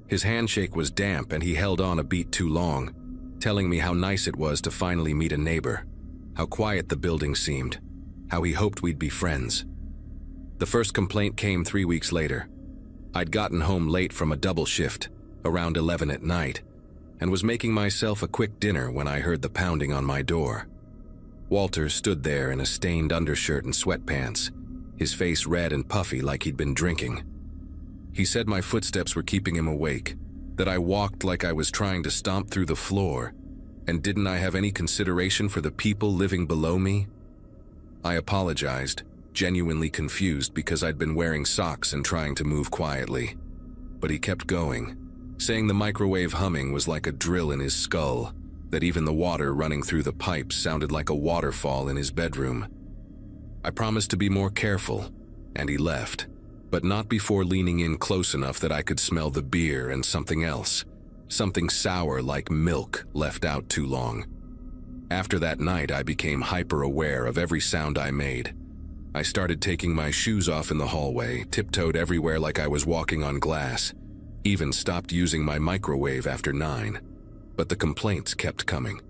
His handshake was damp and he held on a beat too long, telling me how nice it was to finally meet a neighbor, how quiet the building seemed, how he hoped we'd be friends. The first complaint came 3 weeks later. I'd gotten home late from a double shift, around 11 at night, and was making myself a quick dinner when I heard the pounding on my door. Walter stood there in a stained undershirt and sweatpants, his face red and puffy like he'd been drinking. He said my footsteps were keeping him awake, that I walked like I was trying to stomp through the floor, and didn't I have any consideration for the people living below me? I apologized, genuinely confused because I'd been wearing socks and trying to move quietly. But he kept going, saying the microwave humming was like a drill in his skull, that even the water running through the pipes sounded like a waterfall in his bedroom. I promised to be more careful, and he left, but not before leaning in close enough that I could smell the beer and something else, something sour like milk left out too long. After that night, I became hyper-aware of every sound I made. I started taking my shoes off in the hallway, tiptoed everywhere like I was walking on glass, even stopped using my microwave after 9. But the complaints kept coming.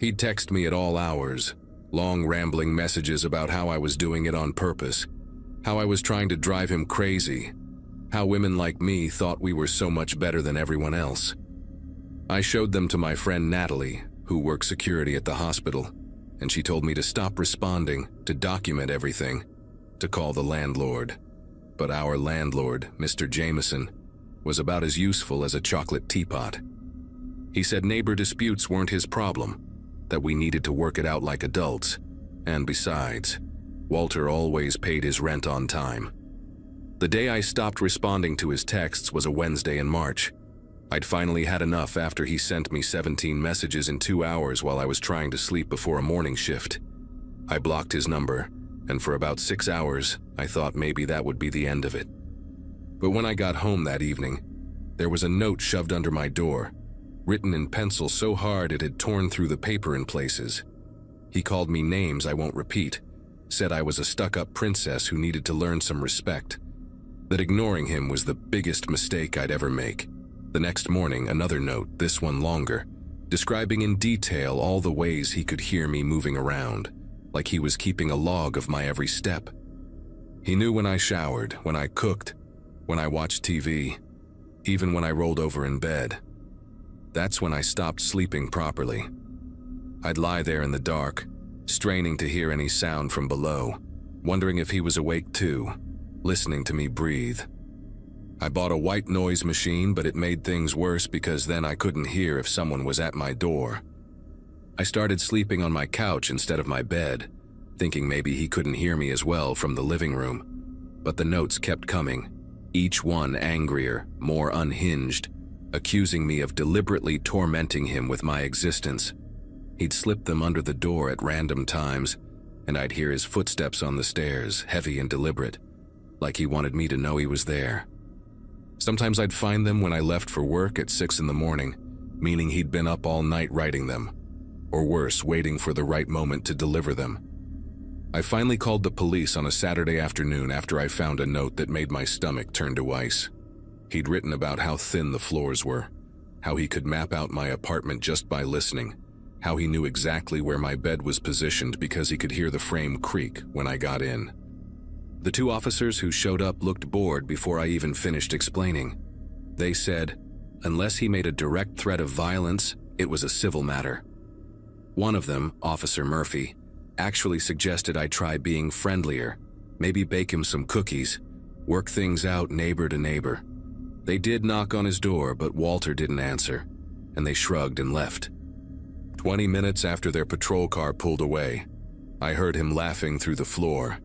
He'd text me at all hours, long rambling messages about how I was doing it on purpose, how I was trying to drive him crazy, how women like me thought we were so much better than everyone else. I showed them to my friend Natalie, who works security at the hospital, and she told me to stop responding, to document everything, to call the landlord. But our landlord, Mr. Jameson, was about as useful as a chocolate teapot. He said neighbor disputes weren't his problem, that we needed to work it out like adults, and besides, Walter always paid his rent on time. The day I stopped responding to his texts was a Wednesday in March. I'd finally had enough after he sent me 17 messages in 2 hours while I was trying to sleep before a morning shift. I blocked his number, and for about 6 hours, I thought maybe that would be the end of it. But when I got home that evening, there was a note shoved under my door, written in pencil so hard it had torn through the paper in places. He called me names I won't repeat, said I was a stuck-up princess who needed to learn some respect, that ignoring him was the biggest mistake I'd ever make. The next morning, another note, this one longer, describing in detail all the ways he could hear me moving around, like he was keeping a log of my every step. He knew when I showered, when I cooked, when I watched TV, even when I rolled over in bed. That's when I stopped sleeping properly. I'd lie there in the dark, straining to hear any sound from below, wondering if he was awake too, listening to me breathe. I bought a white noise machine, but it made things worse because then I couldn't hear if someone was at my door. I started sleeping on my couch instead of my bed, thinking maybe he couldn't hear me as well from the living room. But the notes kept coming, each one angrier, more unhinged, accusing me of deliberately tormenting him with my existence. He'd slip them under the door at random times, and I'd hear his footsteps on the stairs, heavy and deliberate, like he wanted me to know he was there. Sometimes I'd find them when I left for work at 6 in the morning, meaning he'd been up all night writing them, or worse, waiting for the right moment to deliver them. I finally called the police on a Saturday afternoon after I found a note that made my stomach turn to ice. He'd written about how thin the floors were, how he could map out my apartment just by listening, how he knew exactly where my bed was positioned because he could hear the frame creak when I got in. The 2 officers who showed up looked bored before I even finished explaining. They said, unless he made a direct threat of violence, it was a civil matter. One of them, Officer Murphy, actually suggested I try being friendlier, maybe bake him some cookies, work things out neighbor to neighbor. They did knock on his door, but Walter didn't answer, and they shrugged and left. 20 minutes after their patrol car pulled away, I heard him laughing through the floor,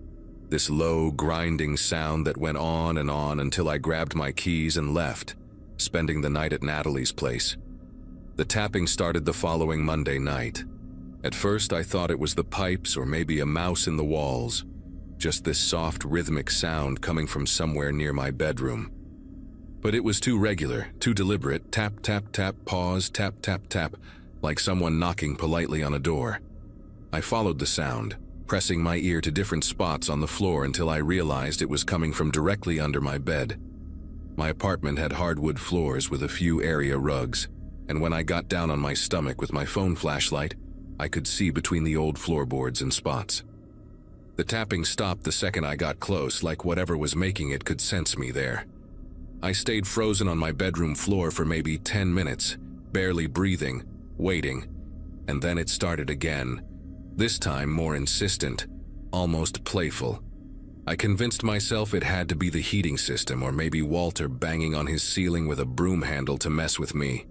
this low, grinding sound that went on until I grabbed my keys and left, spending the night at Natalie's place. The tapping started the following Monday night. At first, I thought it was the pipes or maybe a mouse in the walls, just this soft, rhythmic sound coming from somewhere near my bedroom. But it was too regular, too deliberate, tap, tap, tap, pause, tap, tap, tap, like someone knocking politely on a door. I followed the sound, pressing my ear to different spots on the floor until I realized it was coming from directly under my bed. My apartment had hardwood floors with a few area rugs, and when I got down on my stomach with my phone flashlight, I could see between the old floorboards and spots. The tapping stopped the second I got close, like whatever was making it could sense me there. I stayed frozen on my bedroom floor for maybe 10 minutes, barely breathing, waiting, and then it started again, this time more insistent, almost playful. I convinced myself it had to be the heating system or maybe Walter banging on his ceiling with a broom handle to mess with me.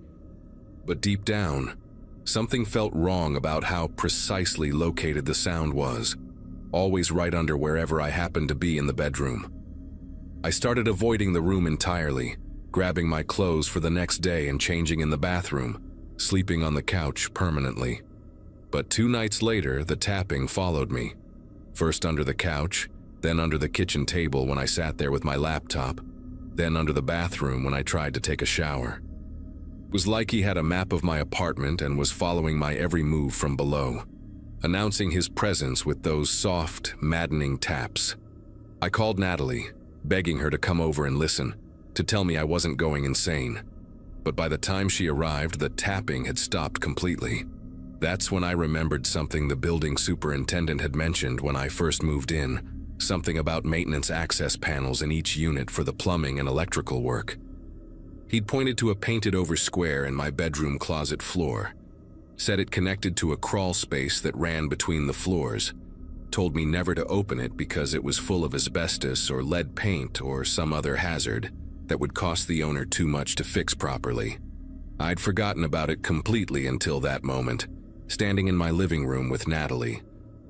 But deep down, something felt wrong about how precisely located the sound was, always right under wherever I happened to be in the bedroom. I started avoiding the room entirely, grabbing my clothes for the next day and changing in the bathroom, sleeping on the couch permanently. But 2 nights later, the tapping followed me, first under the couch, then under the kitchen table when I sat there with my laptop, then under the bathroom when I tried to take a shower. It was like he had a map of my apartment and was following my every move from below, announcing his presence with those soft, maddening taps. I called Natalie, begging her to come over and listen, to tell me I wasn't going insane. But by the time she arrived, the tapping had stopped completely. That's when I remembered something the building superintendent had mentioned when I first moved in, something about maintenance access panels in each unit for the plumbing and electrical work. He'd pointed to a painted-over square in my bedroom closet floor, said it connected to a crawl space that ran between the floors, told me never to open it because it was full of asbestos or lead paint or some other hazard that would cost the owner too much to fix properly. I'd forgotten about it completely until that moment, standing in my living room with Natalie,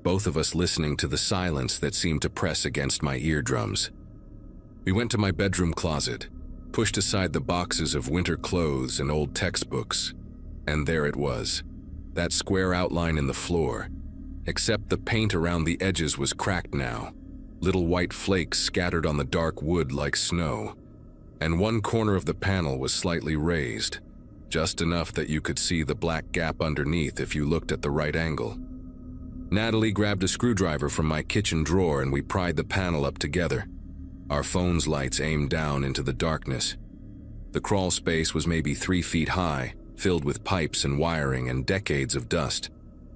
both of us listening to the silence that seemed to press against my eardrums. We went to my bedroom closet, pushed aside the boxes of winter clothes and old textbooks, and there it was, that square outline in the floor, except the paint around the edges was cracked now, little white flakes scattered on the dark wood like snow, and one corner of the panel was slightly raised, just enough that you could see the black gap underneath if you looked at the right angle. Natalie grabbed a screwdriver from my kitchen drawer and we pried the panel up together, our phone's lights aimed down into the darkness. The crawl space was maybe 3 feet high, filled with pipes and wiring and decades of dust,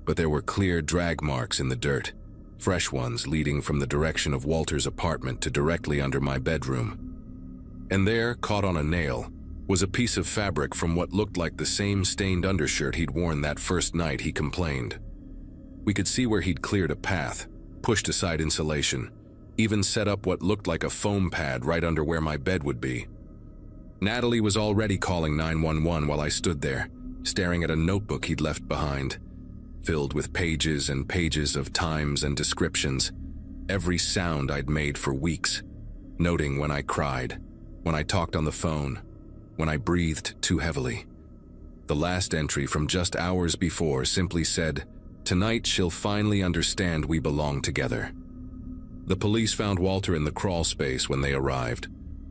but there were clear drag marks in the dirt, fresh ones leading from the direction of Walter's apartment to directly under my bedroom. And there, caught on a nail, was a piece of fabric from what looked like the same stained undershirt he'd worn that first night he complained. We could see where he'd cleared a path, pushed aside insulation, even set up what looked like a foam pad right under where my bed would be. Natalie was already calling 911 while I stood there, staring at a notebook he'd left behind, filled with pages and pages of times and descriptions, every sound I'd made for weeks, noting when I cried, when I talked on the phone, when I breathed too heavily. The last entry from just hours before simply said, "Tonight she'll finally understand we belong together." The police found Walter in the crawl space when they arrived,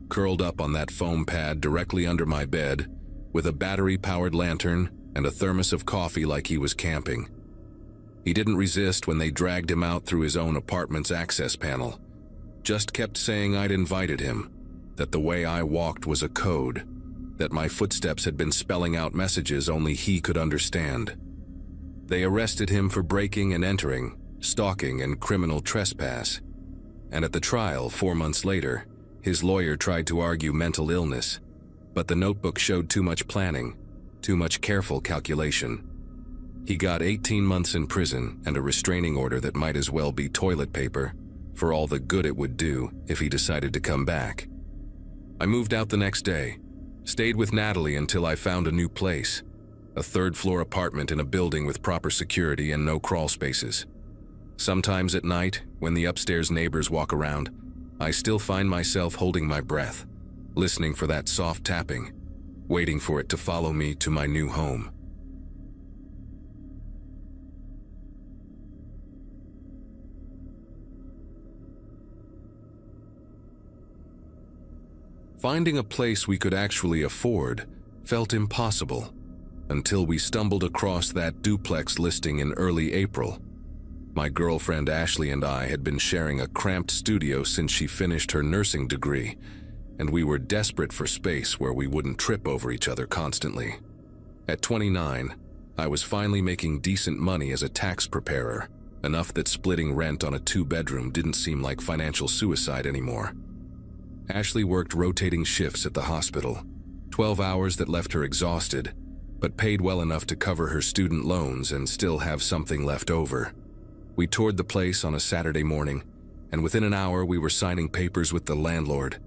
curled up on that foam pad directly under my bed, with a battery-powered lantern and a thermos of coffee like he was camping. He didn't resist when they dragged him out through his own apartment's access panel, just kept saying I'd invited him, that the way I walked was a code, that my footsteps had been spelling out messages only he could understand. They arrested him for breaking and entering, stalking, and criminal trespass. And at the trial 4 months later, his lawyer tried to argue mental illness, but the notebook showed too much planning, too much careful calculation. He got 18 months in prison and a restraining order that might as well be toilet paper, for all the good it would do if he decided to come back. I moved out the next day, stayed with Natalie until I found a new place, a third-floor apartment in a building with proper security and no crawl spaces. Sometimes at night, when the upstairs neighbors walk around, I still find myself holding my breath, listening for that soft tapping, waiting for it to follow me to my new home. Finding a place we could actually afford felt impossible until we stumbled across that duplex listing in early April. My girlfriend Ashley and I had been sharing a cramped studio since she finished her nursing degree, and we were desperate for space where we wouldn't trip over each other constantly. At 29, I was finally making decent money as a tax preparer, enough that splitting rent on a 2-bedroom didn't seem like financial suicide anymore. Ashley worked rotating shifts at the hospital, 12 hours that left her exhausted, but paid well enough to cover her student loans and still have something left over. We toured the place on a Saturday morning, and within an hour we were signing papers with the landlord,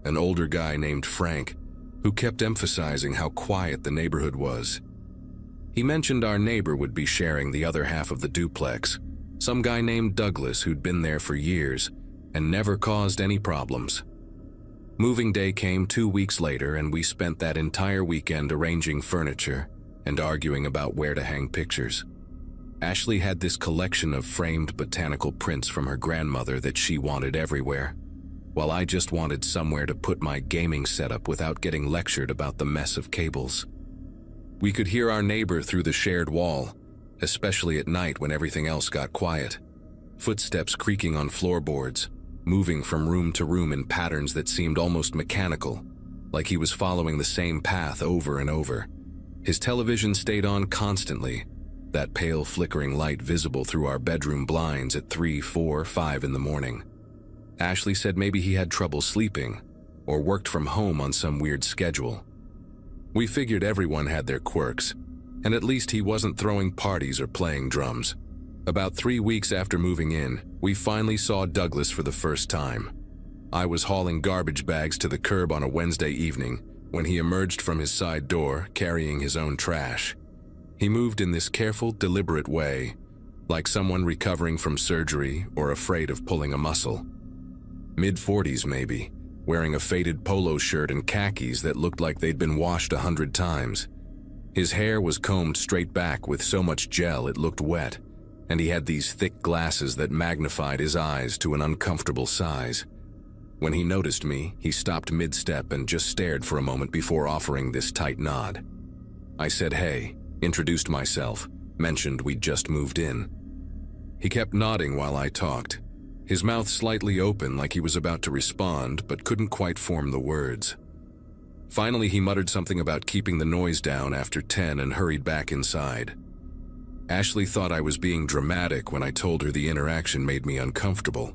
an older guy named Frank, who kept emphasizing how quiet the neighborhood was. He mentioned our neighbor would be sharing the other half of the duplex, some guy named Douglas who'd been there for years and never caused any problems. Moving day came 2 weeks later, and we spent that entire weekend arranging furniture and arguing about where to hang pictures. Ashley had this collection of framed botanical prints from her grandmother that she wanted everywhere, while I just wanted somewhere to put my gaming setup without getting lectured about the mess of cables. We could hear our neighbor through the shared wall, especially at night when everything else got quiet. Footsteps creaking on floorboards, moving from room to room in patterns that seemed almost mechanical, like he was following the same path over and over. His television stayed on constantly, that pale flickering light visible through our bedroom blinds at 3, 4, 5 in the morning. Ashley said maybe he had trouble sleeping or worked from home on some weird schedule. We figured everyone had their quirks, and at least he wasn't throwing parties or playing drums. About 3 weeks after moving in, we finally saw Douglas for the first time. I was hauling garbage bags to the curb on a Wednesday evening when he emerged from his side door carrying his own trash. He moved in this careful, deliberate way, like someone recovering from surgery or afraid of pulling a muscle. Mid-40s maybe, wearing a faded polo shirt and khakis that looked like they'd been washed 100 times. His hair was combed straight back with so much gel it looked wet, and he had these thick glasses that magnified his eyes to an uncomfortable size. When he noticed me, he stopped mid-step and just stared for a moment before offering this tight nod. I said hey, introduced myself, mentioned we'd just moved in. He kept nodding while I talked, his mouth slightly open like he was about to respond but couldn't quite form the words. Finally, he muttered something about keeping the noise down after 10 and hurried back inside. Ashley thought I was being dramatic when I told her the interaction made me uncomfortable.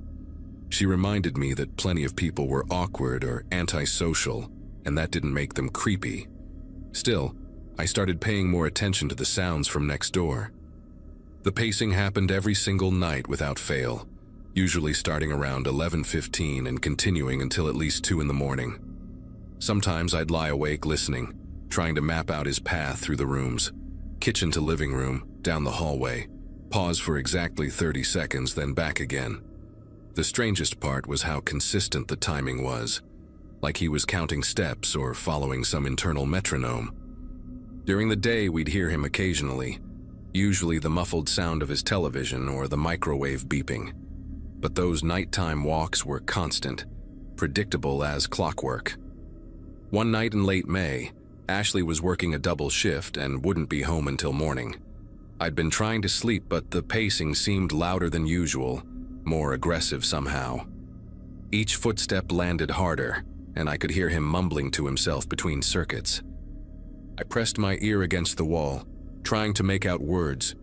She reminded me that plenty of people were awkward or antisocial, and that didn't make them creepy. Still, I started paying more attention to the sounds from next door. The pacing happened every single night without fail, usually starting around 11:15 and continuing until at least 2 in the morning. Sometimes I'd lie awake listening, trying to map out his path through the rooms, kitchen to living room, down the hallway, pause for exactly 30 seconds, then back again. The strangest part was how consistent the timing was, like he was counting steps or following some internal metronome. During the day, we'd hear him occasionally, usually the muffled sound of his television or the microwave beeping. But those nighttime walks were constant, predictable as clockwork. One night in late May, Ashley was working a double shift and wouldn't be home until morning. I'd been trying to sleep, but the pacing seemed louder than usual, more aggressive somehow. Each footstep landed harder, and I could hear him mumbling to himself between circuits. I pressed my ear against the wall, trying to make out words,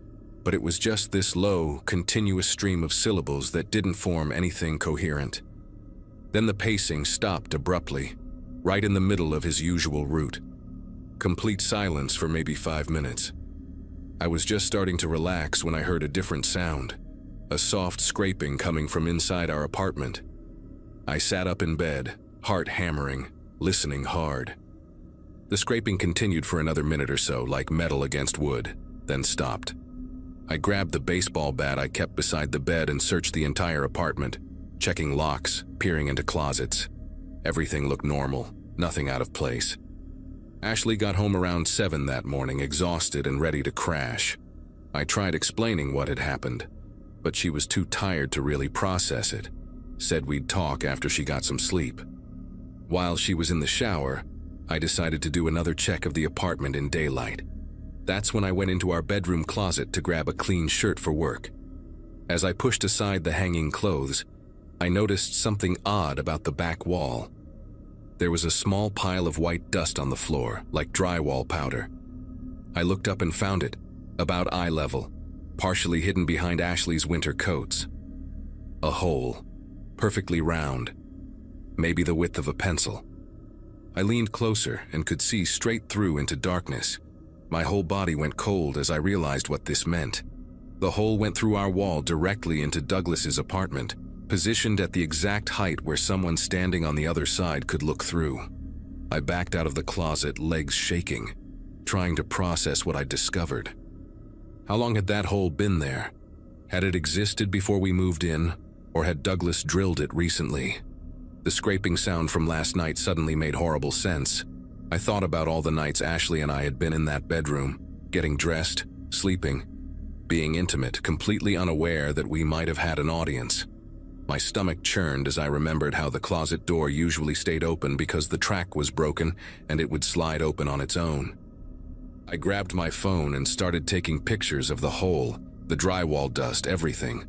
but it was just this low, continuous stream of syllables that didn't form anything coherent. Then the pacing stopped abruptly, right in the middle of his usual route. Complete silence for maybe 5 minutes. I was just starting to relax when I heard a different sound, a soft scraping coming from inside our apartment. I sat up in bed, heart hammering, listening hard. The scraping continued for another minute or so, like metal against wood, then stopped. I grabbed the baseball bat I kept beside the bed and searched the entire apartment, checking locks, peering into closets. Everything looked normal, nothing out of place. Ashley got home around 7 that morning, exhausted and ready to crash. I tried explaining what had happened, but she was too tired to really process it. Said we'd talk after she got some sleep. While she was in the shower, I decided to do another check of the apartment in daylight. That's when I went into our bedroom closet to grab a clean shirt for work. As I pushed aside the hanging clothes, I noticed something odd about the back wall. There was a small pile of white dust on the floor, like drywall powder. I looked up and found it, about eye level, partially hidden behind Ashley's winter coats. A hole, perfectly round, maybe the width of a pencil. I leaned closer and could see straight through into darkness. My whole body went cold as I realized what this meant. The hole went through our wall directly into Douglas's apartment, positioned at the exact height where someone standing on the other side could look through. I backed out of the closet, legs shaking, trying to process what I'd discovered. How long had that hole been there? Had it existed before we moved in, or had Douglas drilled it recently? The scraping sound from last night suddenly made horrible sense. I thought about all the nights Ashley and I had been in that bedroom, getting dressed, sleeping, being intimate, completely unaware that we might have had an audience. My stomach churned as I remembered how the closet door usually stayed open because the track was broken and it would slide open on its own. I grabbed my phone and started taking pictures of the hole, the drywall dust, everything.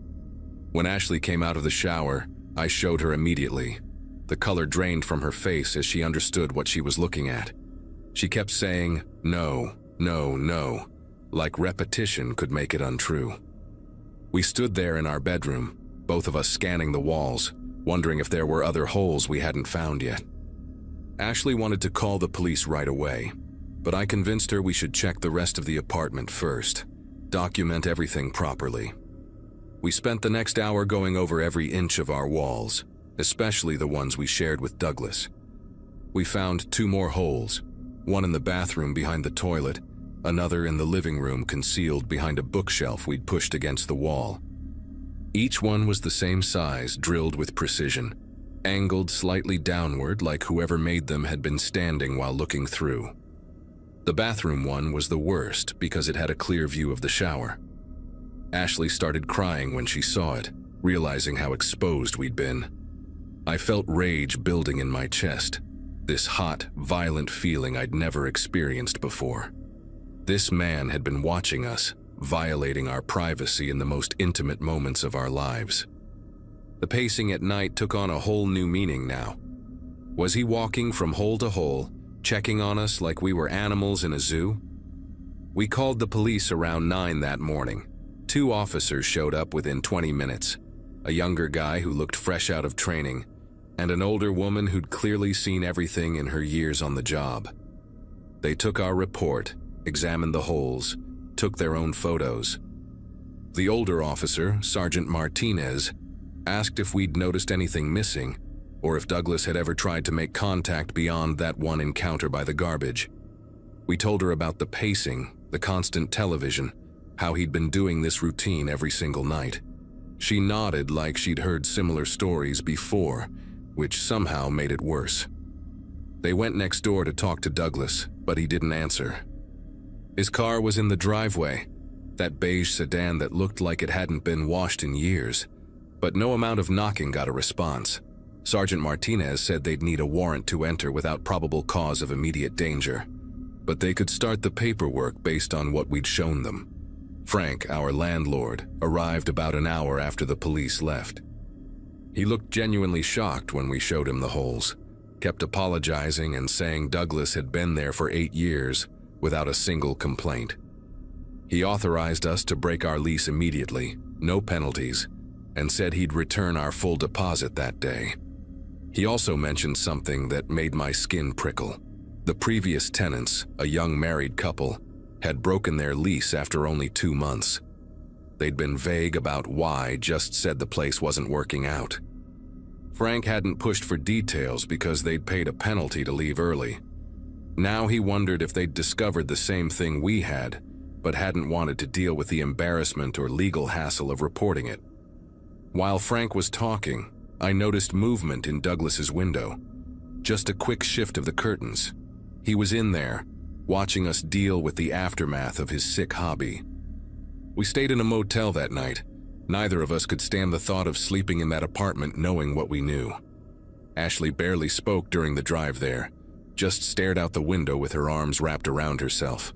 When Ashley came out of the shower, I showed her immediately. The color drained from her face as she understood what she was looking at. She kept saying, "No, no, no," like repetition could make it untrue. We stood there in our bedroom, both of us scanning the walls, wondering if there were other holes we hadn't found yet. Ashley wanted to call the police right away, but I convinced her we should check the rest of the apartment first, document everything properly. We spent the next hour going over every inch of our walls, especially the ones we shared with Douglas. We found 2 more holes, one in the bathroom behind the toilet, another in the living room concealed behind a bookshelf we'd pushed against the wall. Each one was the same size, drilled with precision, angled slightly downward like whoever made them had been standing while looking through. The bathroom one was the worst because it had a clear view of the shower. Ashley started crying when she saw it, realizing how exposed we'd been. I felt rage building in my chest, this hot, violent feeling I'd never experienced before. This man had been watching us, violating our privacy in the most intimate moments of our lives. The pacing at night took on a whole new meaning now. Was he walking from hole to hole, checking on us like we were animals in a zoo? We called the police around 9 that morning. 2 officers showed up within 20 minutes, a younger guy who looked fresh out of training, and an older woman who'd clearly seen everything in her years on the job. They took our report, examined the holes, took their own photos. The older officer, Sergeant Martinez, asked if we'd noticed anything missing, or if Douglas had ever tried to make contact beyond that one encounter by the garbage. We told her about the pacing, the constant television, how he'd been doing this routine every single night. She nodded like she'd heard similar stories before, which somehow made it worse. They went next door to talk to Douglas, but he didn't answer. His car was in the driveway, that beige sedan that looked like it hadn't been washed in years, but no amount of knocking got a response. Sergeant Martinez said they'd need a warrant to enter without probable cause of immediate danger, but they could start the paperwork based on what we'd shown them. Frank, our landlord, arrived about an hour after the police left. He looked genuinely shocked when we showed him the holes, kept apologizing and saying Douglas had been there for 8 years without a single complaint. He authorized us to break our lease immediately, no penalties, and said he'd return our full deposit that day. He also mentioned something that made my skin prickle. The previous tenants, a young married couple, had broken their lease after only 2 months. They'd been vague about why, just said the place wasn't working out. Frank hadn't pushed for details because they'd paid a penalty to leave early. Now he wondered if they'd discovered the same thing we had, but hadn't wanted to deal with the embarrassment or legal hassle of reporting it. While Frank was talking, I noticed movement in Douglas's window. Just a quick shift of the curtains. He was in there, watching us deal with the aftermath of his sick hobby. We stayed in a motel that night. Neither of us could stand the thought of sleeping in that apartment knowing what we knew. Ashley barely spoke during the drive there, just stared out the window with her arms wrapped around herself.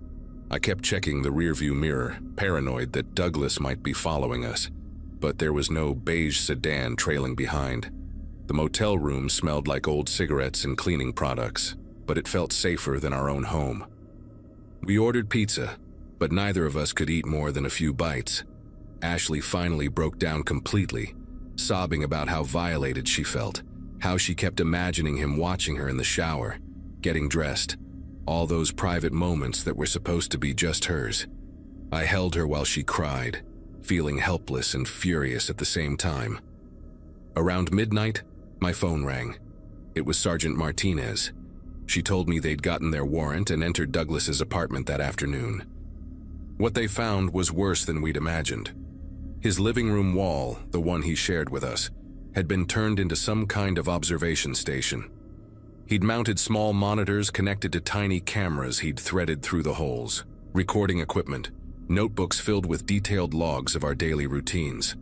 I kept checking the rearview mirror, paranoid that Douglas might be following us, but there was no beige sedan trailing behind. The motel room smelled like old cigarettes and cleaning products, but it felt safer than our own home. We ordered pizza, but neither of us could eat more than a few bites. Ashley finally broke down completely, sobbing about how violated she felt, how she kept imagining him watching her in the shower, getting dressed, all those private moments that were supposed to be just hers. I held her while she cried, feeling helpless and furious at the same time. Around midnight, my phone rang. It was Sergeant Martinez. She told me they'd gotten their warrant and entered Douglas's apartment that afternoon. What they found was worse than we'd imagined. His living room wall, the one he shared with us, had been turned into some kind of observation station. He'd mounted small monitors connected to tiny cameras he'd threaded through the holes, recording equipment, notebooks filled with detailed logs of our daily routines.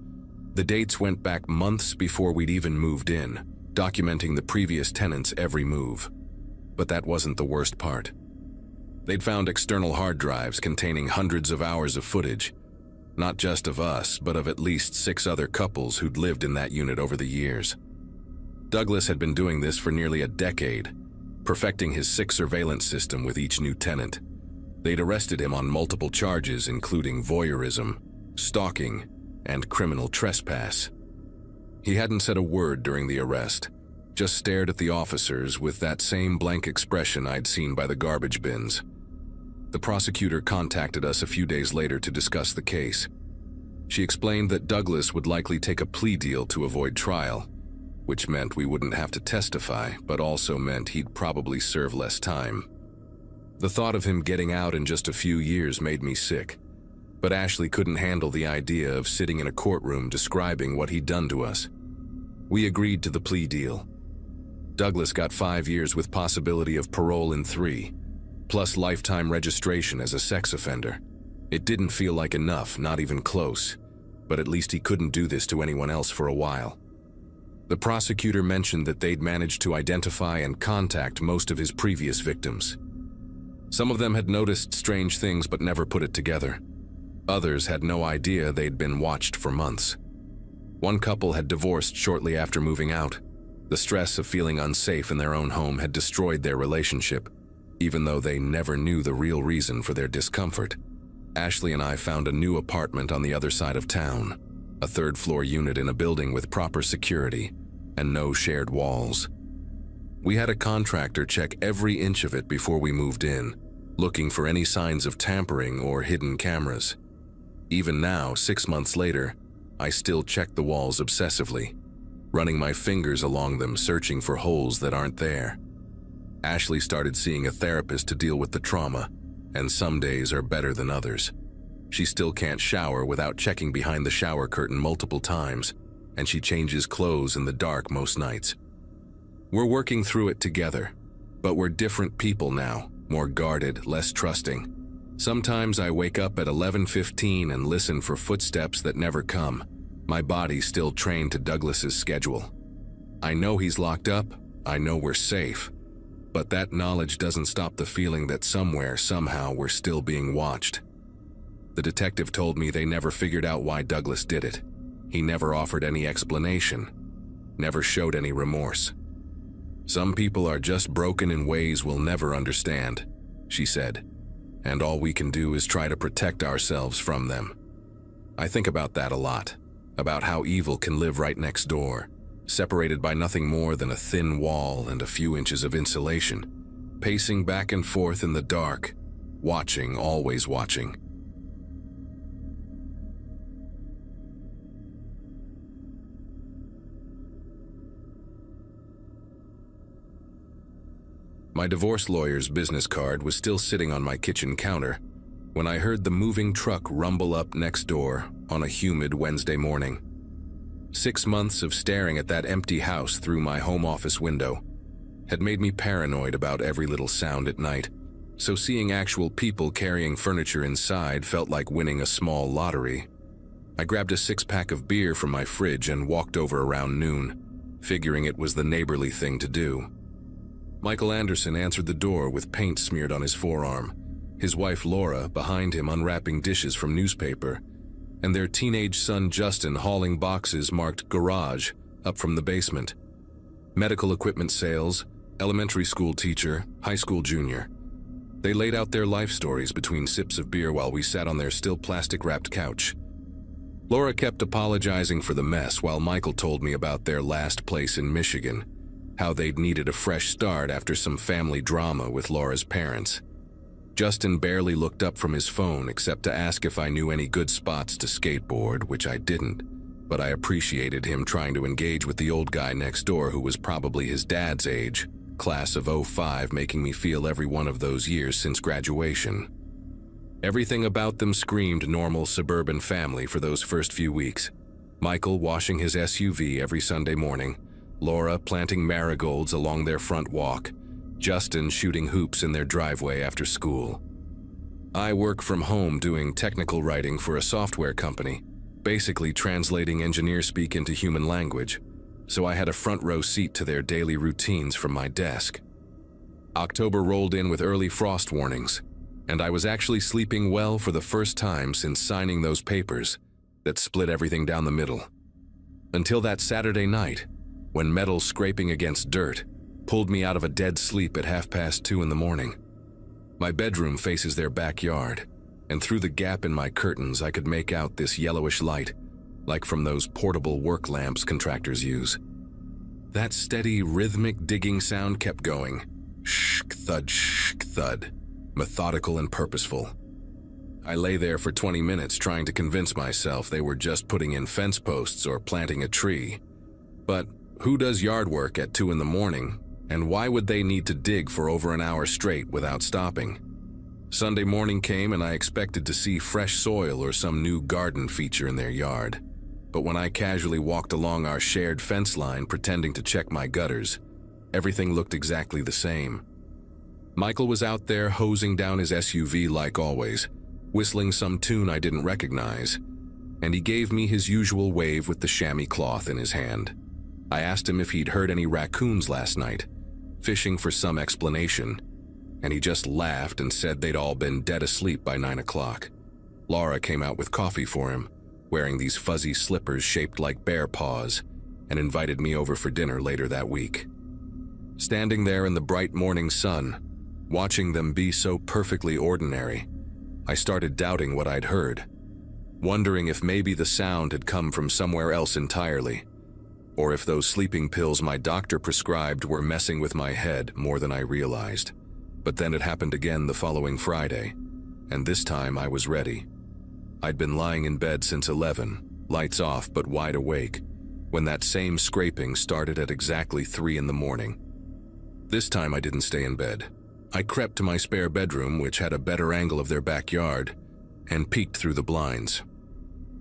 The dates went back months before we'd even moved in, documenting the previous tenants' every move. But that wasn't the worst part. They'd found external hard drives containing hundreds of hours of footage, not just of us, but of at least 6 other couples who'd lived in that unit over the years. Douglas had been doing this for nearly a decade, perfecting his sick surveillance system with each new tenant. They'd arrested him on multiple charges, including voyeurism, stalking, and criminal trespass. He hadn't said a word during the arrest, just stared at the officers with that same blank expression I'd seen by the garbage bins. The prosecutor contacted us a few days later to discuss the case. She explained that Douglas would likely take a plea deal to avoid trial, which meant we wouldn't have to testify, but also meant he'd probably serve less time. The thought of him getting out in just a few years made me sick, but Ashley couldn't handle the idea of sitting in a courtroom describing what he'd done to us. We agreed to the plea deal. Douglas got 5 years with possibility of parole in 3, plus lifetime registration as a sex offender. It didn't feel like enough, not even close, but at least he couldn't do this to anyone else for a while. The prosecutor mentioned that they'd managed to identify and contact most of his previous victims. Some of them had noticed strange things but never put it together. Others had no idea they'd been watched for months. One couple had divorced shortly after moving out. The stress of feeling unsafe in their own home had destroyed their relationship, even though they never knew the real reason for their discomfort. Ashley and I found a new apartment on the other side of town, a third-floor unit in a building with proper security and no shared walls. We had a contractor check every inch of it before we moved in, looking for any signs of tampering or hidden cameras. Even now, 6 months later, I still check the walls obsessively, running my fingers along them, searching for holes that aren't there. Ashley started seeing a therapist to deal with the trauma, and some days are better than others. She still can't shower without checking behind the shower curtain multiple times, and she changes clothes in the dark most nights. We're working through it together, but we're different people now, more guarded, less trusting. Sometimes I wake up at 11:15 and listen for footsteps that never come, my body still trained to Douglas's schedule. I know he's locked up, I know we're safe, but that knowledge doesn't stop the feeling that somewhere, somehow, we're still being watched. The detective told me they never figured out why Douglas did it. He never offered any explanation, never showed any remorse. "Some people are just broken in ways we'll never understand," she said, "and all we can do is try to protect ourselves from them." I think about that a lot, about how evil can live right next door, separated by nothing more than a thin wall and a few inches of insulation, pacing back and forth in the dark, watching, always watching. My divorce lawyer's business card was still sitting on my kitchen counter when I heard the moving truck rumble up next door on a humid Wednesday morning. 6 months of staring at that empty house through my home office window had made me paranoid about every little sound at night, so seeing actual people carrying furniture inside felt like winning a small lottery. I grabbed a 6-pack of beer from my fridge and walked over around noon, figuring it was the neighborly thing to do. Michael Anderson answered the door with paint smeared on his forearm, his wife Laura behind him unwrapping dishes from newspaper, and their teenage son Justin hauling boxes marked garage up from the basement. Medical equipment sales, elementary school teacher, high school junior. They laid out their life stories between sips of beer while we sat on their still plastic-wrapped couch. Laura kept apologizing for the mess while Michael told me about their last place in Michigan, how they'd needed a fresh start after some family drama with Laura's parents. Justin barely looked up from his phone except to ask if I knew any good spots to skateboard, which I didn't, but I appreciated him trying to engage with the old guy next door who was probably his dad's age, class of '05, making me feel every one of those years since graduation. Everything about them screamed normal suburban family for those first few weeks. Michael washing his SUV every Sunday morning, Laura planting marigolds along their front walk, Justin shooting hoops in their driveway after school. I work from home doing technical writing for a software company, basically translating engineer speak into human language, so I had a front row seat to their daily routines from my desk. October rolled in with early frost warnings, and I was actually sleeping well for the first time since signing those papers that split everything down the middle. Until that Saturday night, when metal scraping against dirt pulled me out of a dead sleep at 2:30 in the morning. My bedroom faces their backyard, and through the gap in my curtains I could make out this yellowish light, like from those portable work lamps contractors use. That steady, rhythmic digging sound kept going. Shk thud, methodical and purposeful. I lay there for 20 minutes trying to convince myself they were just putting in fence posts or planting a tree. But who does yard work at 2 in the morning, and why would they need to dig for over an hour straight without stopping? Sunday morning came and I expected to see fresh soil or some new garden feature in their yard. But when I casually walked along our shared fence line pretending to check my gutters, everything looked exactly the same. Michael was out there hosing down his SUV like always, whistling some tune I didn't recognize, and he gave me his usual wave with the chamois cloth in his hand. I asked him if he'd heard any raccoons last night, fishing for some explanation, and he just laughed and said they'd all been dead asleep by 9 o'clock. Laura came out with coffee for him, wearing these fuzzy slippers shaped like bear paws, and invited me over for dinner later that week. Standing there in the bright morning sun, watching them be so perfectly ordinary, I started doubting what I'd heard, wondering if maybe the sound had come from somewhere else entirely, or if those sleeping pills my doctor prescribed were messing with my head more than I realized. But then it happened again the following Friday, and this time I was ready. I'd been lying in bed since 11, lights off but wide awake, when that same scraping started at exactly 3 in the morning. This time I didn't stay in bed. I crept to my spare bedroom, which had a better angle of their backyard, and peeked through the blinds.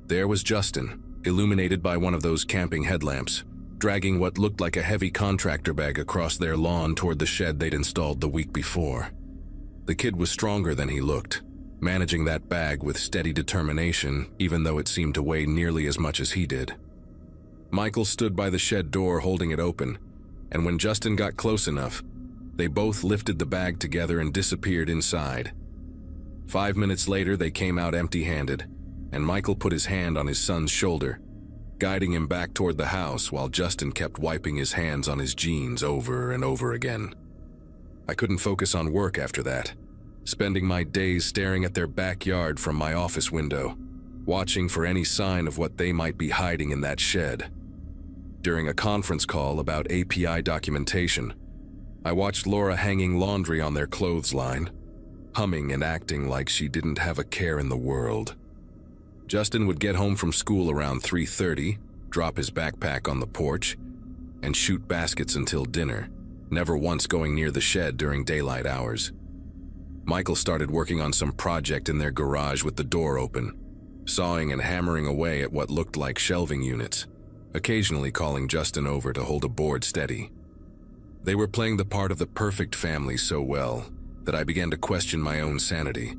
There was Justin, illuminated by one of those camping headlamps, dragging what looked like a heavy contractor bag across their lawn toward the shed they'd installed the week before. The kid was stronger than he looked, managing that bag with steady determination, even though it seemed to weigh nearly as much as he did. Michael stood by the shed door holding it open, and when Justin got close enough, they both lifted the bag together and disappeared inside. 5 minutes later, they came out empty-handed, and Michael put his hand on his son's shoulder, guiding him back toward the house while Justin kept wiping his hands on his jeans over and over again. I couldn't focus on work after that, spending my days staring at their backyard from my office window, watching for any sign of what they might be hiding in that shed. During a conference call about API documentation, I watched Laura hanging laundry on their clothesline, humming and acting like she didn't have a care in the world. Justin would get home from school around 3:30, drop his backpack on the porch, and shoot baskets until dinner, never once going near the shed during daylight hours. Michael started working on some project in their garage with the door open, sawing and hammering away at what looked like shelving units, occasionally calling Justin over to hold a board steady. They were playing the part of the perfect family so well that I began to question my own sanity,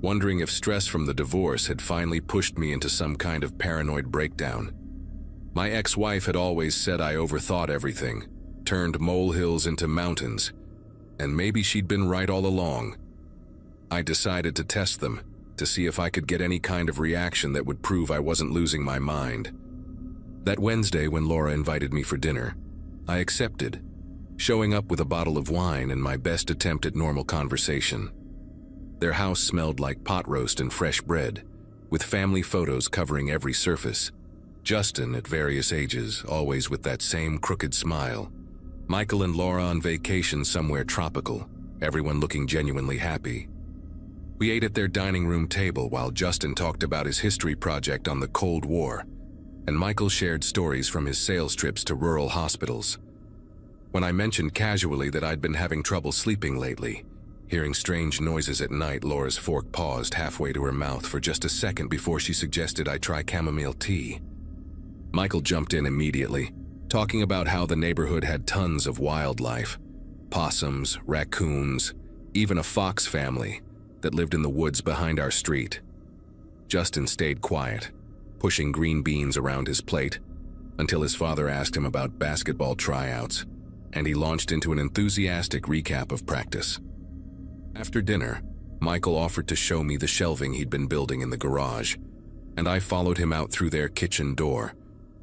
wondering if stress from the divorce had finally pushed me into some kind of paranoid breakdown. My ex-wife had always said I overthought everything, turned molehills into mountains, and maybe she'd been right all along. I decided to test them, to see if I could get any kind of reaction that would prove I wasn't losing my mind. That Wednesday, when Laura invited me for dinner, I accepted, showing up with a bottle of wine and my best attempt at normal conversation. Their house smelled like pot roast and fresh bread, with family photos covering every surface. Justin, at various ages, always with that same crooked smile. Michael and Laura on vacation somewhere tropical, everyone looking genuinely happy. We ate at their dining room table while Justin talked about his history project on the Cold War, and Michael shared stories from his sales trips to rural hospitals. When I mentioned casually that I'd been having trouble sleeping lately, hearing strange noises at night, Laura's fork paused halfway to her mouth for just a second before she suggested I try chamomile tea. Michael jumped in immediately, talking about how the neighborhood had tons of wildlife, possums, raccoons, even a fox family that lived in the woods behind our street. Justin stayed quiet, pushing green beans around his plate, until his father asked him about basketball tryouts, and he launched into an enthusiastic recap of practice. After dinner, Michael offered to show me the shelving he'd been building in the garage, and I followed him out through their kitchen door,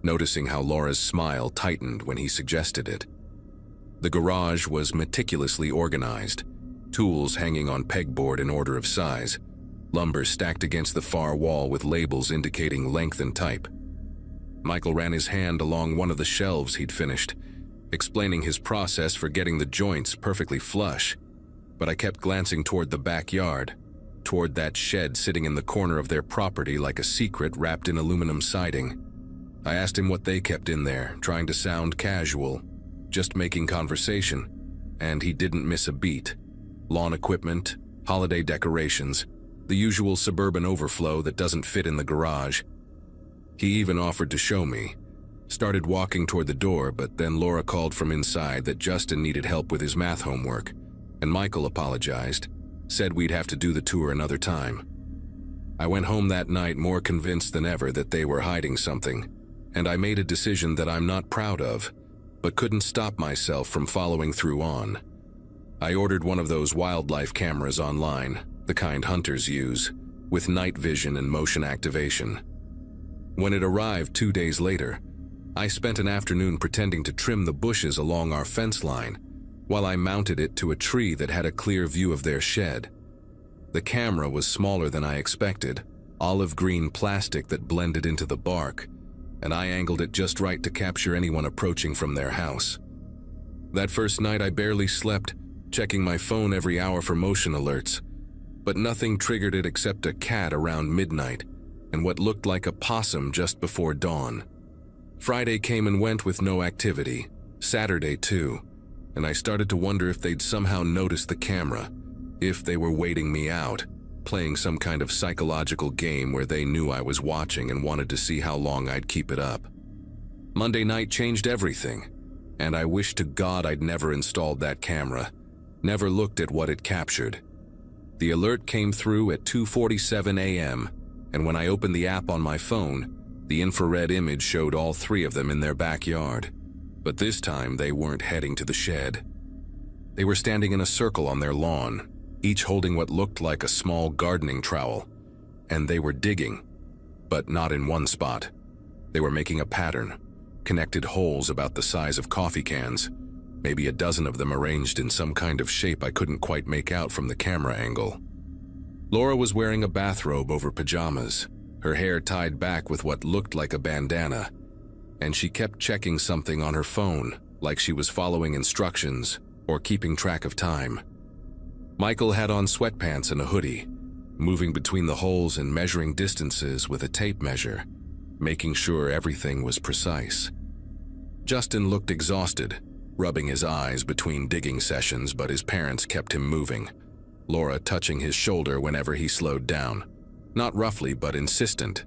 noticing how Laura's smile tightened when he suggested it. The garage was meticulously organized, tools hanging on pegboard in order of size, lumber stacked against the far wall with labels indicating length and type. Michael ran his hand along one of the shelves he'd finished, explaining his process for getting the joints perfectly flush, but I kept glancing toward the backyard, toward that shed sitting in the corner of their property like a secret wrapped in aluminum siding. I asked him what they kept in there, trying to sound casual, just making conversation, and he didn't miss a beat. Lawn equipment, holiday decorations, the usual suburban overflow that doesn't fit in the garage. He even offered to show me. Started walking toward the door, but then Laura called from inside that Justin needed help with his math homework, and Michael apologized, said we'd have to do the tour another time. I went home that night more convinced than ever that they were hiding something, and I made a decision that I'm not proud of, but couldn't stop myself from following through on. I ordered one of those wildlife cameras online, the kind hunters use, with night vision and motion activation. When it arrived 2 days later, I spent an afternoon pretending to trim the bushes along our fence line while I mounted it to a tree that had a clear view of their shed. The camera was smaller than I expected, olive green plastic that blended into the bark, and I angled it just right to capture anyone approaching from their house. That first night I barely slept, checking my phone every hour for motion alerts, but nothing triggered it except a cat around midnight and what looked like a possum just before dawn. Friday came and went with no activity, Saturday too, and I started to wonder if they'd somehow noticed the camera, if they were waiting me out, playing some kind of psychological game where they knew I was watching and wanted to see how long I'd keep it up. Monday night changed everything, and I wished to God I'd never installed that camera, never looked at what it captured. The alert came through at 2:47 a.m., and when I opened the app on my phone, the infrared image showed all three of them in their backyard. But this time they weren't heading to the shed. They were standing in a circle on their lawn, each holding what looked like a small gardening trowel, and they were digging, but not in one spot. They were making a pattern, connected holes about the size of coffee cans, maybe a dozen of them arranged in some kind of shape I couldn't quite make out from the camera angle. Laura was wearing a bathrobe over pajamas, her hair tied back with what looked like a bandana, and she kept checking something on her phone, like she was following instructions or keeping track of time. Michael had on sweatpants and a hoodie, moving between the holes and measuring distances with a tape measure, making sure everything was precise. Justin looked exhausted, rubbing his eyes between digging sessions, but his parents kept him moving, Laura touching his shoulder whenever he slowed down, not roughly but insistent,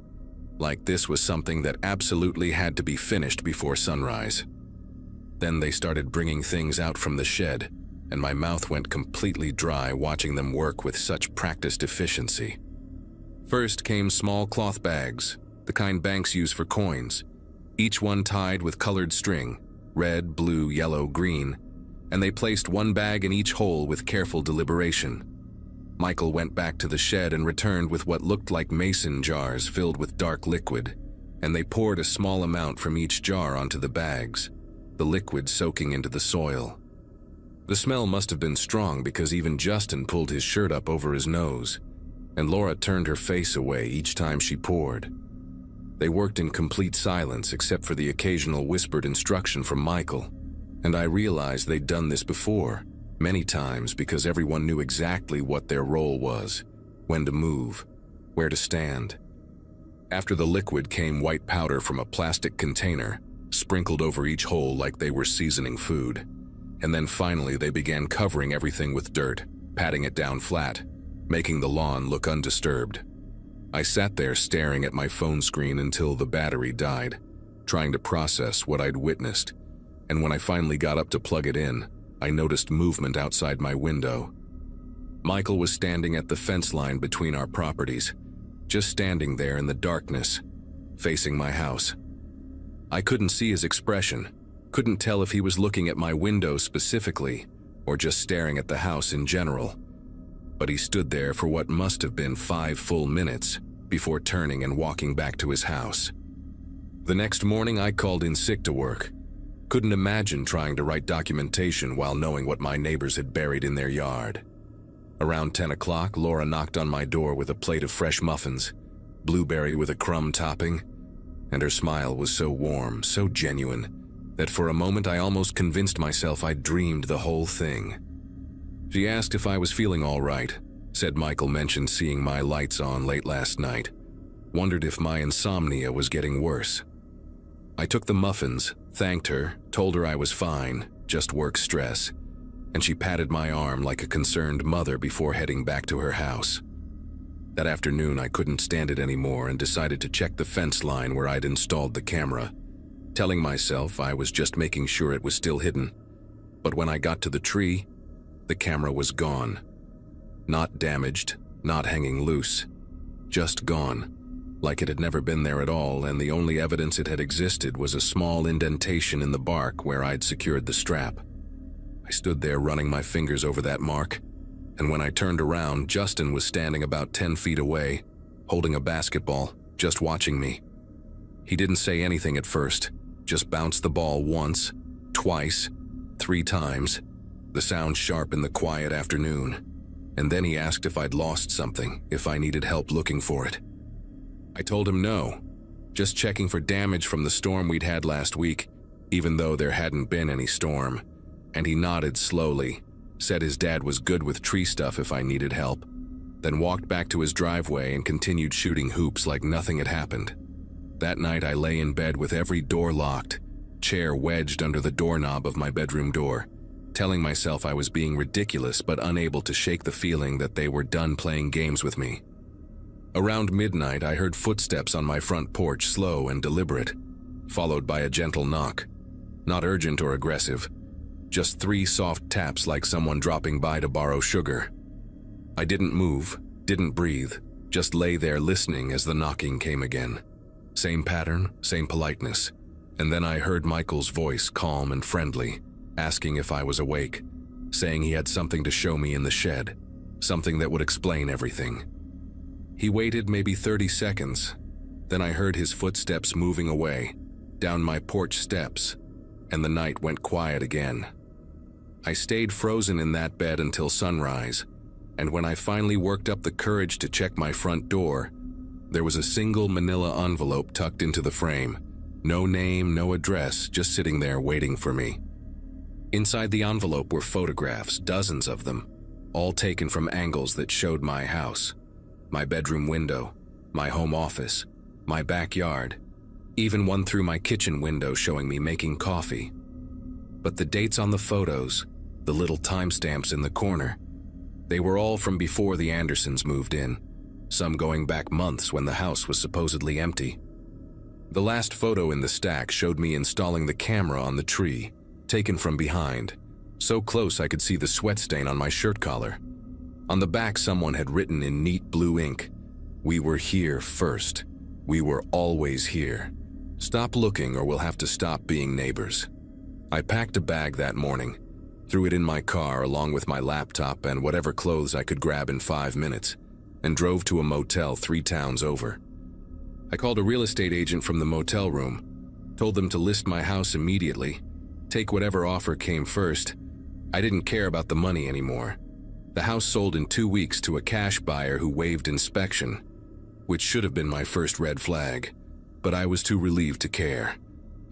like this was something that absolutely had to be finished before sunrise. Then they started bringing things out from the shed, and my mouth went completely dry watching them work with such practiced efficiency. First came small cloth bags, the kind banks use for coins, each one tied with colored string, red, blue, yellow, green, and they placed one bag in each hole with careful deliberation. Michael went back to the shed and returned with what looked like mason jars filled with dark liquid, and they poured a small amount from each jar onto the bags, the liquid soaking into the soil. The smell must have been strong because even Justin pulled his shirt up over his nose, and Laura turned her face away each time she poured. They worked in complete silence except for the occasional whispered instruction from Michael, and I realized they'd done this before, many times, because everyone knew exactly what their role was, when to move, where to stand. After the liquid came white powder from a plastic container, sprinkled over each hole like they were seasoning food. And then finally they began covering everything with dirt, patting it down flat, making the lawn look undisturbed. I sat there staring at my phone screen until the battery died, trying to process what I'd witnessed, and when I finally got up to plug it in, I noticed movement outside my window. Michael was standing at the fence line between our properties, just standing there in the darkness, facing my house. I couldn't see his expression, couldn't tell if he was looking at my window specifically or just staring at the house in general, but he stood there for what must have been 5 full minutes before turning and walking back to his house. The next morning I called in sick to work. Couldn't imagine trying to write documentation while knowing what my neighbors had buried in their yard. Around 10 o'clock, Laura knocked on my door with a plate of fresh muffins, blueberry with a crumb topping, and her smile was so warm, so genuine, that for a moment I almost convinced myself I'd dreamed the whole thing. She asked if I was feeling all right, said Michael mentioned seeing my lights on late last night, wondered if my insomnia was getting worse. I took the muffins, thanked her, told her I was fine, just work stress, and she patted my arm like a concerned mother before heading back to her house. That afternoon I couldn't stand it anymore and decided to check the fence line where I'd installed the camera, telling myself I was just making sure it was still hidden. But when I got to the tree, the camera was gone. Not damaged, not hanging loose, just gone, like it had never been there at all, and the only evidence it had existed was a small indentation in the bark where I'd secured the strap. I stood there running my fingers over that mark, and when I turned around, Justin was standing about 10 feet away, holding a basketball, just watching me. He didn't say anything at first, just bounced the ball once, twice, 3 times, the sound sharp in the quiet afternoon, and then he asked if I'd lost something, if I needed help looking for it. I told him no, just checking for damage from the storm we'd had last week, even though there hadn't been any storm, and he nodded slowly, said his dad was good with tree stuff if I needed help, then walked back to his driveway and continued shooting hoops like nothing had happened. That night I lay in bed with every door locked, chair wedged under the doorknob of my bedroom door, telling myself I was being ridiculous but unable to shake the feeling that they were done playing games with me. Around midnight I heard footsteps on my front porch, slow and deliberate, followed by a gentle knock. Not urgent or aggressive, just 3 soft taps like someone dropping by to borrow sugar. I didn't move, didn't breathe, just lay there listening as the knocking came again. Same pattern, same politeness. And then I heard Michael's voice, calm and friendly, asking if I was awake, saying he had something to show me in the shed, something that would explain everything. He waited maybe 30 seconds. Then I heard his footsteps moving away, down my porch steps, and the night went quiet again. I stayed frozen in that bed until sunrise, and when I finally worked up the courage to check my front door, there was a single manila envelope tucked into the frame. No name, no address, just sitting there waiting for me. Inside the envelope were photographs, dozens of them, all taken from angles that showed my house, my bedroom window, my home office, my backyard, even one through my kitchen window showing me making coffee. But the dates on the photos, the little timestamps in the corner, they were all from before the Andersons moved in, some going back months when the house was supposedly empty. The last photo in the stack showed me installing the camera on the tree, taken from behind, so close I could see the sweat stain on my shirt collar. On the back, someone had written in neat blue ink, "We were here first. We were always here. Stop looking or we'll have to stop being neighbors." I packed a bag that morning, threw it in my car along with my laptop and whatever clothes I could grab in 5 minutes, and drove to a motel 3 towns over. I called a real estate agent from the motel room, told them to list my house immediately, take whatever offer came first. I didn't care about the money anymore. The house sold in 2 weeks to a cash buyer who waived inspection, which should have been my first red flag, but I was too relieved to care.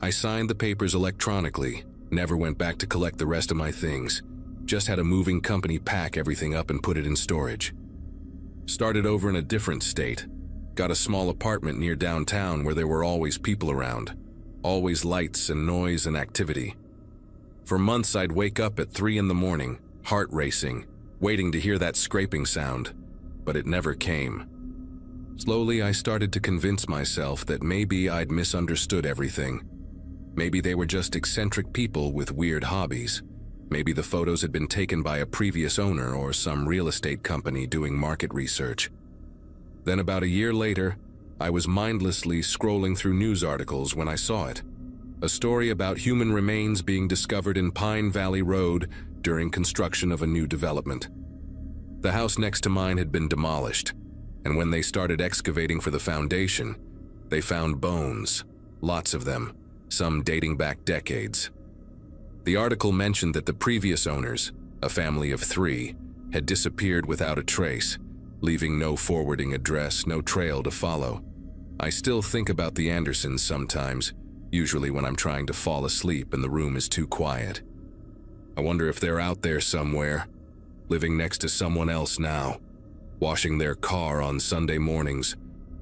I signed the papers electronically, never went back to collect the rest of my things, just had a moving company pack everything up and put it in storage. Started over in a different state, got a small apartment near downtown where there were always people around, always lights and noise and activity. For months I'd wake up at 3 in the morning, heart racing, waiting to hear that scraping sound, but it never came. Slowly I started to convince myself that maybe I'd misunderstood everything. Maybe they were just eccentric people with weird hobbies. Maybe the photos had been taken by a previous owner or some real estate company doing market research. Then about a year later, I was mindlessly scrolling through news articles when I saw it. A story about human remains being discovered in Pine Valley Road during construction of a new development. The house next to mine had been demolished, and when they started excavating for the foundation, they found bones, lots of them, some dating back decades. The article mentioned that the previous owners, a family of 3, had disappeared without a trace, leaving no forwarding address, no trail to follow. I still think about the Andersons sometimes, usually when I'm trying to fall asleep and the room is too quiet. I wonder if they're out there somewhere, living next to someone else now, washing their car on Sunday mornings,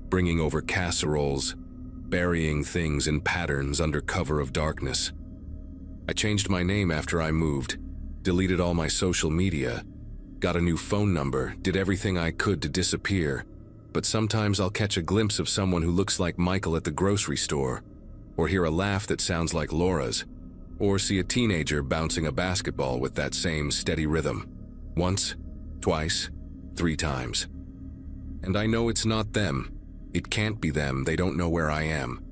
bringing over casseroles, burying things in patterns under cover of darkness. I changed my name after I moved, deleted all my social media, got a new phone number, did everything I could to disappear, but sometimes I'll catch a glimpse of someone who looks like Michael at the grocery store, or hear a laugh that sounds like Laura's, or see a teenager bouncing a basketball with that same steady rhythm. Once, twice, 3 times. And I know it's not them. It can't be them, they don't know where I am.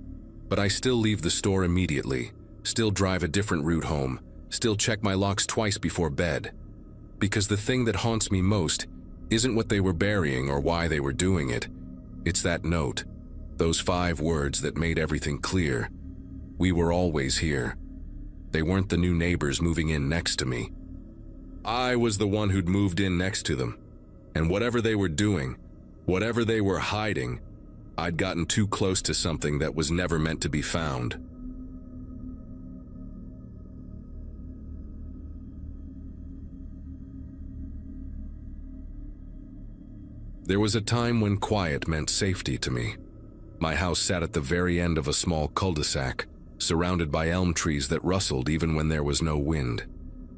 But I still leave the store immediately, still drive a different route home, still check my locks twice before bed. Because the thing that haunts me most isn't what they were burying or why they were doing it. It's that note, those 5 words that made everything clear. We were always here. They weren't the new neighbors moving in next to me. I was the one who'd moved in next to them. And whatever they were doing, whatever they were hiding, I'd gotten too close to something that was never meant to be found. There was a time when quiet meant safety to me. My house sat at the very end of a small cul-de-sac, surrounded by elm trees that rustled even when there was no wind.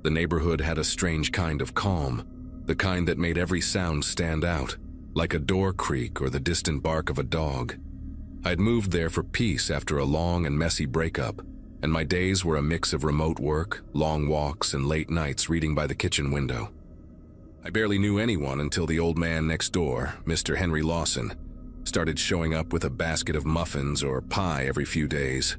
The neighborhood had a strange kind of calm, the kind that made every sound stand out, like a door creak or the distant bark of a dog. I'd moved there for peace after a long and messy breakup, and my days were a mix of remote work, long walks, and late nights reading by the kitchen window. I barely knew anyone until the old man next door, Mr. Henry Lawson, started showing up with a basket of muffins or pie every few days.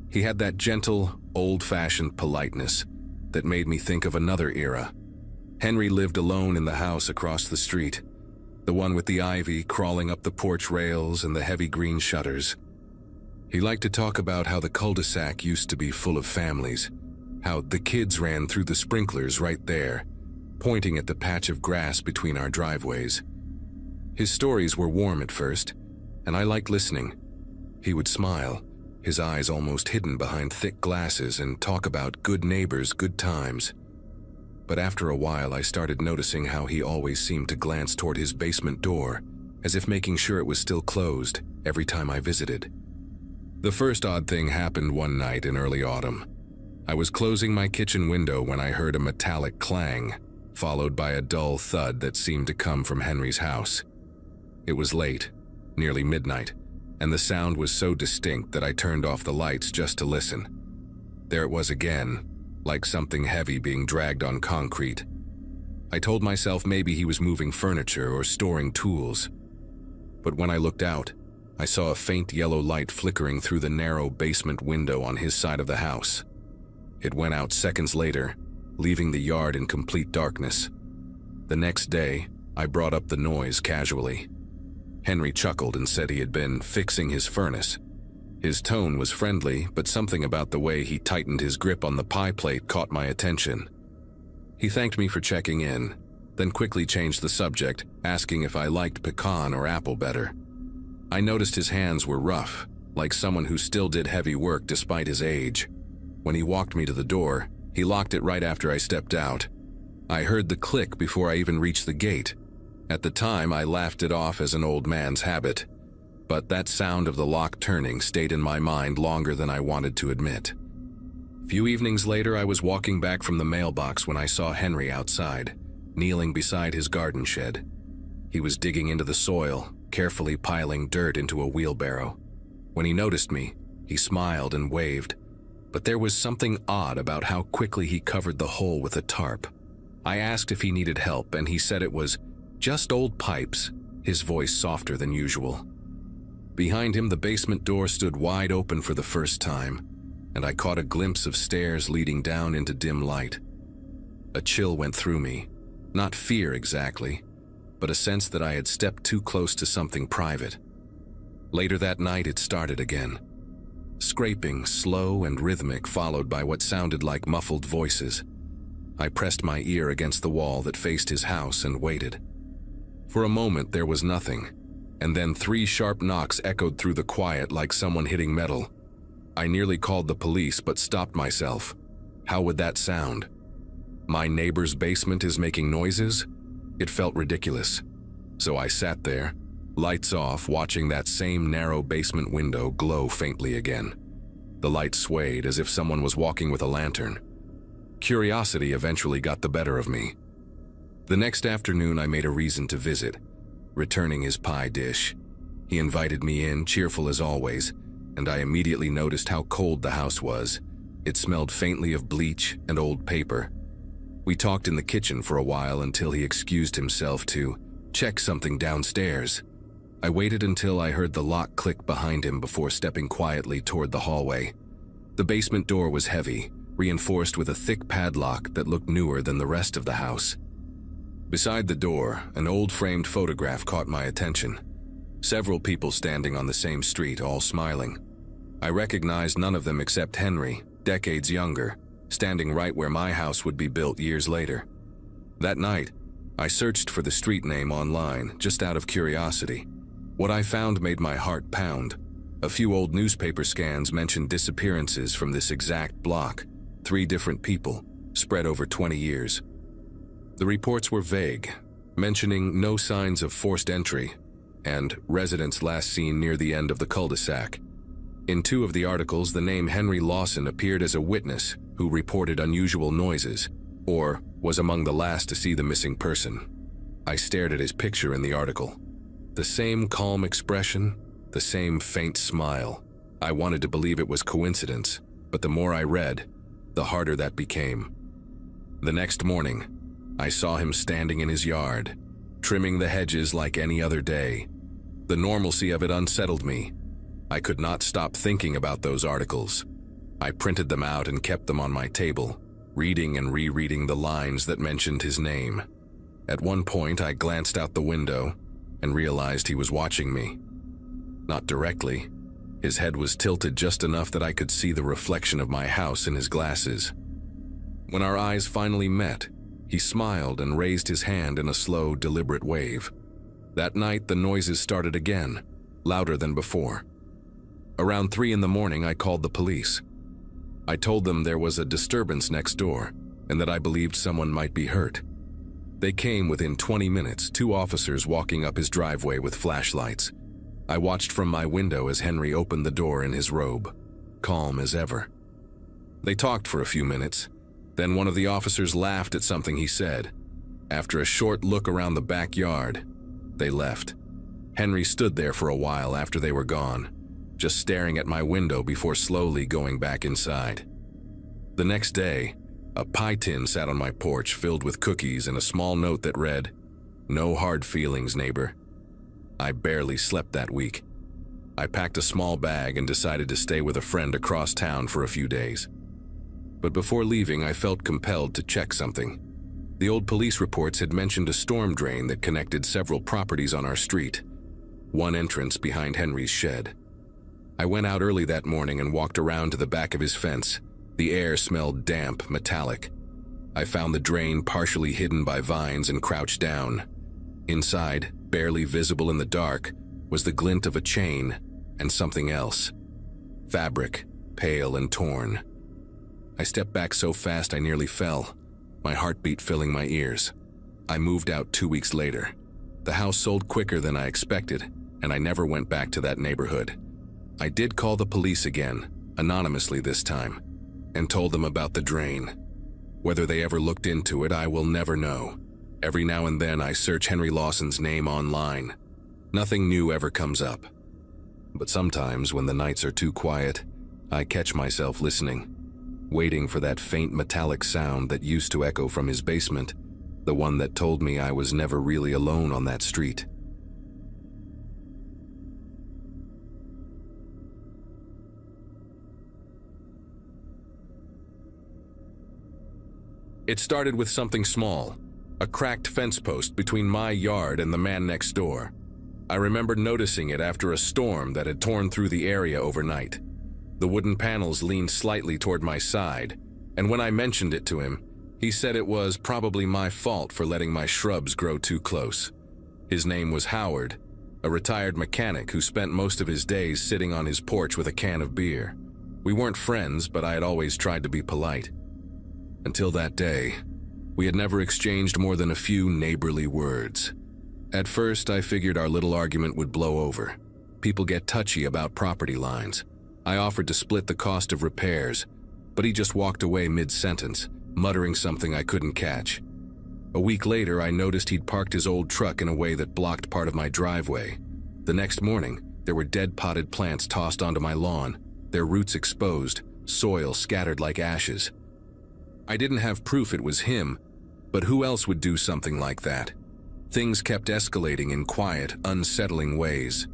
He had that gentle, old-fashioned politeness that made me think of another era. Henry lived alone in the house across the street, the one with the ivy crawling up the porch rails and the heavy green shutters. He liked to talk about how the cul-de-sac used to be full of families, how the kids ran through the sprinklers right there, pointing at the patch of grass between our driveways. His stories were warm at first, and I liked listening. He would smile, his eyes almost hidden behind thick glasses, and talk about good neighbors, good times. But after a while, I started noticing how he always seemed to glance toward his basement door, as if making sure it was still closed every time I visited. The first odd thing happened one night in early autumn. I was closing my kitchen window when I heard a metallic clang, followed by a dull thud that seemed to come from Henry's house. It was late, nearly midnight, and the sound was so distinct that I turned off the lights just to listen. There it was again, like something heavy being dragged on concrete. I told myself maybe he was moving furniture or storing tools. But when I looked out, I saw a faint yellow light flickering through the narrow basement window on his side of the house. It went out seconds later, leaving the yard in complete darkness. The next day, I brought up the noise casually. Henry chuckled and said he had been fixing his furnace. His tone was friendly, but something about the way he tightened his grip on the pie plate caught my attention. He thanked me for checking in, then quickly changed the subject, asking if I liked pecan or apple better. I noticed his hands were rough, like someone who still did heavy work despite his age. When he walked me to the door, he locked it right after I stepped out. I heard the click before I even reached the gate. At the time, I laughed it off as an old man's habit, but that sound of the lock turning stayed in my mind longer than I wanted to admit. A few evenings later, I was walking back from the mailbox when I saw Henry outside, kneeling beside his garden shed. He was digging into the soil, carefully piling dirt into a wheelbarrow. When he noticed me, he smiled and waved, but there was something odd about how quickly he covered the hole with a tarp. I asked if he needed help, and he said it was just old pipes, his voice softer than usual. Behind him, the basement door stood wide open for the first time, and I caught a glimpse of stairs leading down into dim light. A chill went through me, not fear exactly, but a sense that I had stepped too close to something private. Later that night, it started again. Scraping, slow and rhythmic, followed by what sounded like muffled voices. I pressed my ear against the wall that faced his house and waited. For a moment there was nothing, and then 3 sharp knocks echoed through the quiet like someone hitting metal. I nearly called the police but stopped myself. How would that sound? My neighbor's basement is making noises? It felt ridiculous. So I sat there, lights off, watching that same narrow basement window glow faintly again. The light swayed as if someone was walking with a lantern. Curiosity eventually got the better of me. The next afternoon I made a reason to visit, returning his pie dish. He invited me in, cheerful as always, and I immediately noticed how cold the house was. It smelled faintly of bleach and old paper. We talked in the kitchen for a while until he excused himself to check something downstairs. I waited until I heard the lock click behind him before stepping quietly toward the hallway. The basement door was heavy, reinforced with a thick padlock that looked newer than the rest of the house. Beside the door, an old framed photograph caught my attention. Several people standing on the same street, all smiling. I recognized none of them except Henry, decades younger, standing right where my house would be built years later. That night, I searched for the street name online, just out of curiosity. What I found made my heart pound. A few old newspaper scans mentioned disappearances from this exact block, 3 different people, spread over 20 years. The reports were vague, mentioning no signs of forced entry and residents last seen near the end of the cul-de-sac. In 2 of the articles, the name Henry Lawson appeared as a witness who reported unusual noises, or was among the last to see the missing person. I stared at his picture in the article. The same calm expression, the same faint smile. I wanted to believe it was coincidence, but the more I read, the harder that became. The next morning, I saw him standing in his yard, trimming the hedges like any other day. The normalcy of it unsettled me. I could not stop thinking about those articles. I printed them out and kept them on my table, reading and rereading the lines that mentioned his name. At one point, I glanced out the window and realized he was watching me. Not directly. His head was tilted just enough that I could see the reflection of my house in his glasses. When our eyes finally met, he smiled and raised his hand in a slow, deliberate wave. That night, the noises started again, louder than before. Around 3 in the morning, I called the police. I told them there was a disturbance next door and that I believed someone might be hurt. They came within 20 minutes, 2 officers walking up his driveway with flashlights. I watched from my window as Henry opened the door in his robe, calm as ever. They talked for a few minutes. Then one of the officers laughed at something he said. After a short look around the backyard, they left. Henry stood there for a while after they were gone, just staring at my window before slowly going back inside. The next day, a pie tin sat on my porch filled with cookies and a small note that read, "No hard feelings, neighbor." I barely slept that week. I packed a small bag and decided to stay with a friend across town for a few days. But before leaving, I felt compelled to check something. The old police reports had mentioned a storm drain that connected several properties on our street, one entrance behind Henry's shed. I went out early that morning and walked around to the back of his fence. The air smelled damp, metallic. I found the drain partially hidden by vines and crouched down. Inside, barely visible in the dark, was the glint of a chain and something else. Fabric, pale and torn. I stepped back so fast I nearly fell, my heartbeat filling my ears. I moved out 2 weeks later. The house sold quicker than I expected, and I never went back to that neighborhood. I did call the police again, anonymously this time, and told them about the drain. Whether they ever looked into it, I will never know. Every now and then I search Henry Lawson's name online. Nothing new ever comes up. But sometimes when the nights are too quiet, I catch myself listening, waiting for that faint metallic sound that used to echo from his basement, the one that told me I was never really alone on that street. It started with something small, a cracked fence post between my yard and the man next door. I remember noticing it after a storm that had torn through the area overnight. The wooden panels leaned slightly toward my side, and when I mentioned it to him, He said it was probably my fault for letting my shrubs grow too close. His name was Howard, a retired mechanic who spent most of his days sitting on his porch with a can of beer. We weren't friends, but I had always tried to be polite. Until that day, we had never exchanged more than a few neighborly words. At first, I figured our little argument would blow over. People get touchy about property lines. I offered to split the cost of repairs, but he just walked away mid-sentence, muttering something I couldn't catch. A week later, I noticed he'd parked his old truck in a way that blocked part of my driveway. The next morning, there were dead potted plants tossed onto my lawn, their roots exposed, soil scattered like ashes. I didn't have proof it was him, but who else would do something like that? Things kept escalating in quiet, unsettling ways.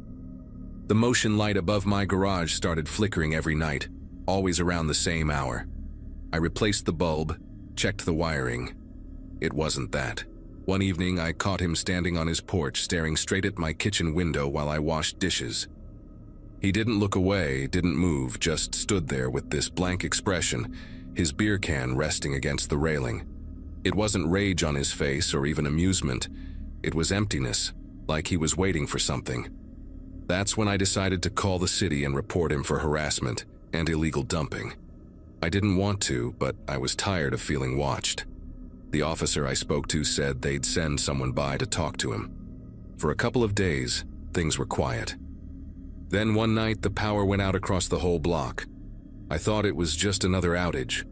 The motion light above my garage started flickering every night, always around the same hour. I replaced the bulb, checked the wiring. It wasn't that. One evening, I caught him standing on his porch, staring straight at my kitchen window while I washed dishes. He didn't look away, didn't move, just stood there with this blank expression, his beer can resting against the railing. It wasn't rage on his face or even amusement. It was emptiness, like he was waiting for something. That's when I decided to call the city and report him for harassment and illegal dumping. I didn't want to, but I was tired of feeling watched. The officer I spoke to said they'd send someone by to talk to him. For a couple of days, things were quiet. Then one night, the power went out across the whole block. I thought it was just another outage,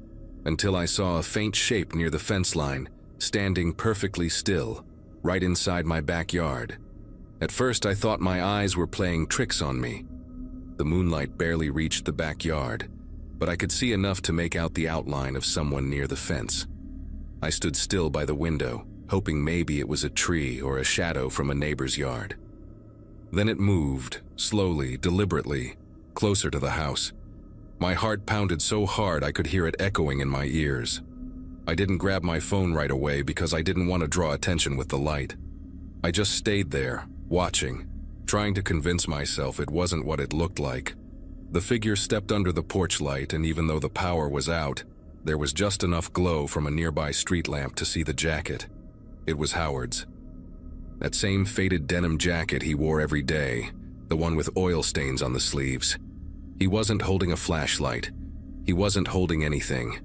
until I saw a faint shape near the fence line, standing perfectly still, right inside my backyard. At first, I thought my eyes were playing tricks on me. The moonlight barely reached the backyard, but I could see enough to make out the outline of someone near the fence. I stood still by the window, hoping maybe it was a tree or a shadow from a neighbor's yard. Then it moved, slowly, deliberately, closer to the house. My heart pounded so hard I could hear it echoing in my ears. I didn't grab my phone right away because I didn't want to draw attention with the light. I just stayed there, watching, trying to convince myself it wasn't what it looked like. The figure stepped under the porch light, and even though the power was out, there was just enough glow from a nearby street lamp to see the jacket. It was Howard's. That same faded denim jacket he wore every day, the one with oil stains on the sleeves. He wasn't holding a flashlight. He wasn't holding anything.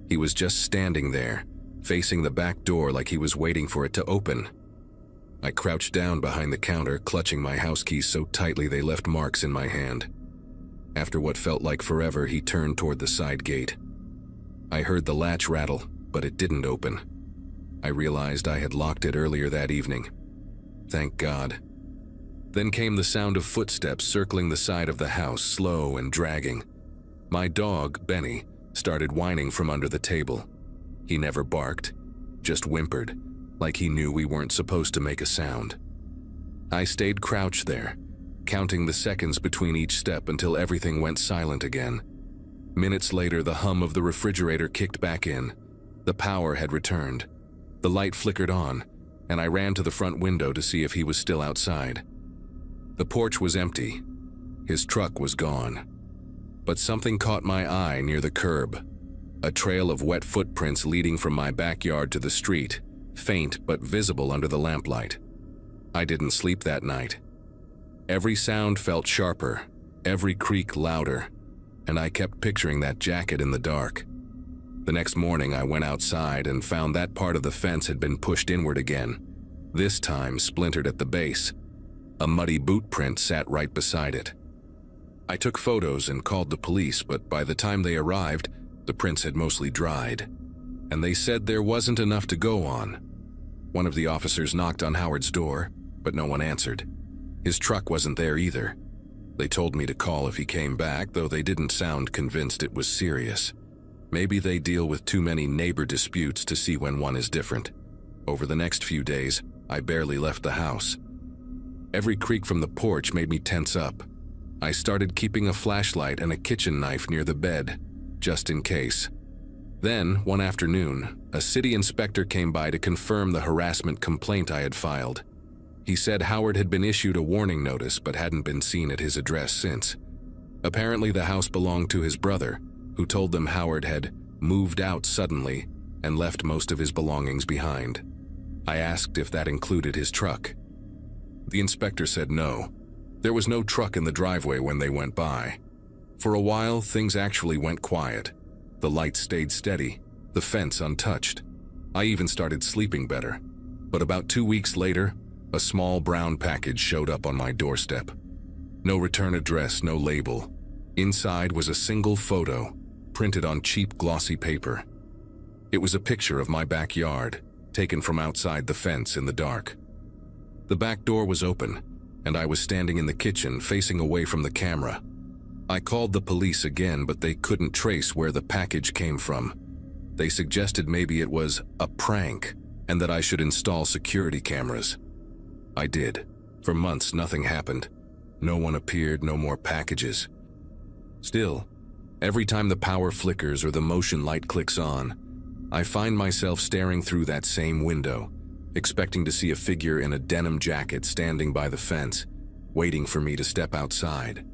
He was just standing there, facing the back door like he was waiting for it to open. I crouched down behind the counter, clutching my house keys so tightly they left marks in my hand. After what felt like forever, he turned toward the side gate. I heard the latch rattle, but it didn't open. I realized I had locked it earlier that evening. Thank God. Then came the sound of footsteps circling the side of the house, slow and dragging. My dog, Benny, started whining from under the table. He never barked, just whimpered, like he knew we weren't supposed to make a sound. I stayed crouched there, counting the seconds between each step until everything went silent again. Minutes later, the hum of the refrigerator kicked back in. The power had returned. The light flickered on, and I ran to the front window to see if he was still outside. The porch was empty. His truck was gone. But something caught my eye near the curb. A trail of wet footprints leading from my backyard to the street, faint but visible under the lamplight. I didn't sleep that night. Every sound felt sharper, every creak louder, and I kept picturing that jacket in the dark. The next morning, I went outside and found that part of the fence had been pushed inward again, this time splintered at the base. A muddy boot print sat right beside it. I took photos and called the police, but by the time they arrived, the prints had mostly dried, and they said there wasn't enough to go on. One of the officers knocked on Howard's door, but no one answered. His truck wasn't there either. They told me to call if he came back, though they didn't sound convinced it was serious. Maybe they deal with too many neighbor disputes to see when one is different. Over the next few days, I barely left the house. Every creak from the porch made me tense up. I started keeping a flashlight and a kitchen knife near the bed, just in case. Then, one afternoon, a city inspector came by to confirm the harassment complaint I had filed. He said Howard had been issued a warning notice but hadn't been seen at his address since. Apparently, the house belonged to his brother, who told them Howard had moved out suddenly and left most of his belongings behind. I asked if that included his truck. The inspector said no. There was no truck in the driveway when they went by. For a while, things actually went quiet. The lights stayed steady, the fence untouched. I even started sleeping better. But about 2 weeks later, a small brown package showed up on my doorstep. No return address, no label. Inside was a single photo, printed on cheap glossy paper. It was a picture of my backyard, taken from outside the fence in the dark. The back door was open, and I was standing in the kitchen facing away from the camera. I called the police again, but they couldn't trace where the package came from. They suggested maybe it was a prank, and that I should install security cameras. I did. For months, nothing happened. No one appeared, no more packages. Still, every time the power flickers or the motion light clicks on, I find myself staring through that same window, expecting to see a figure in a denim jacket standing by the fence, waiting for me to step outside.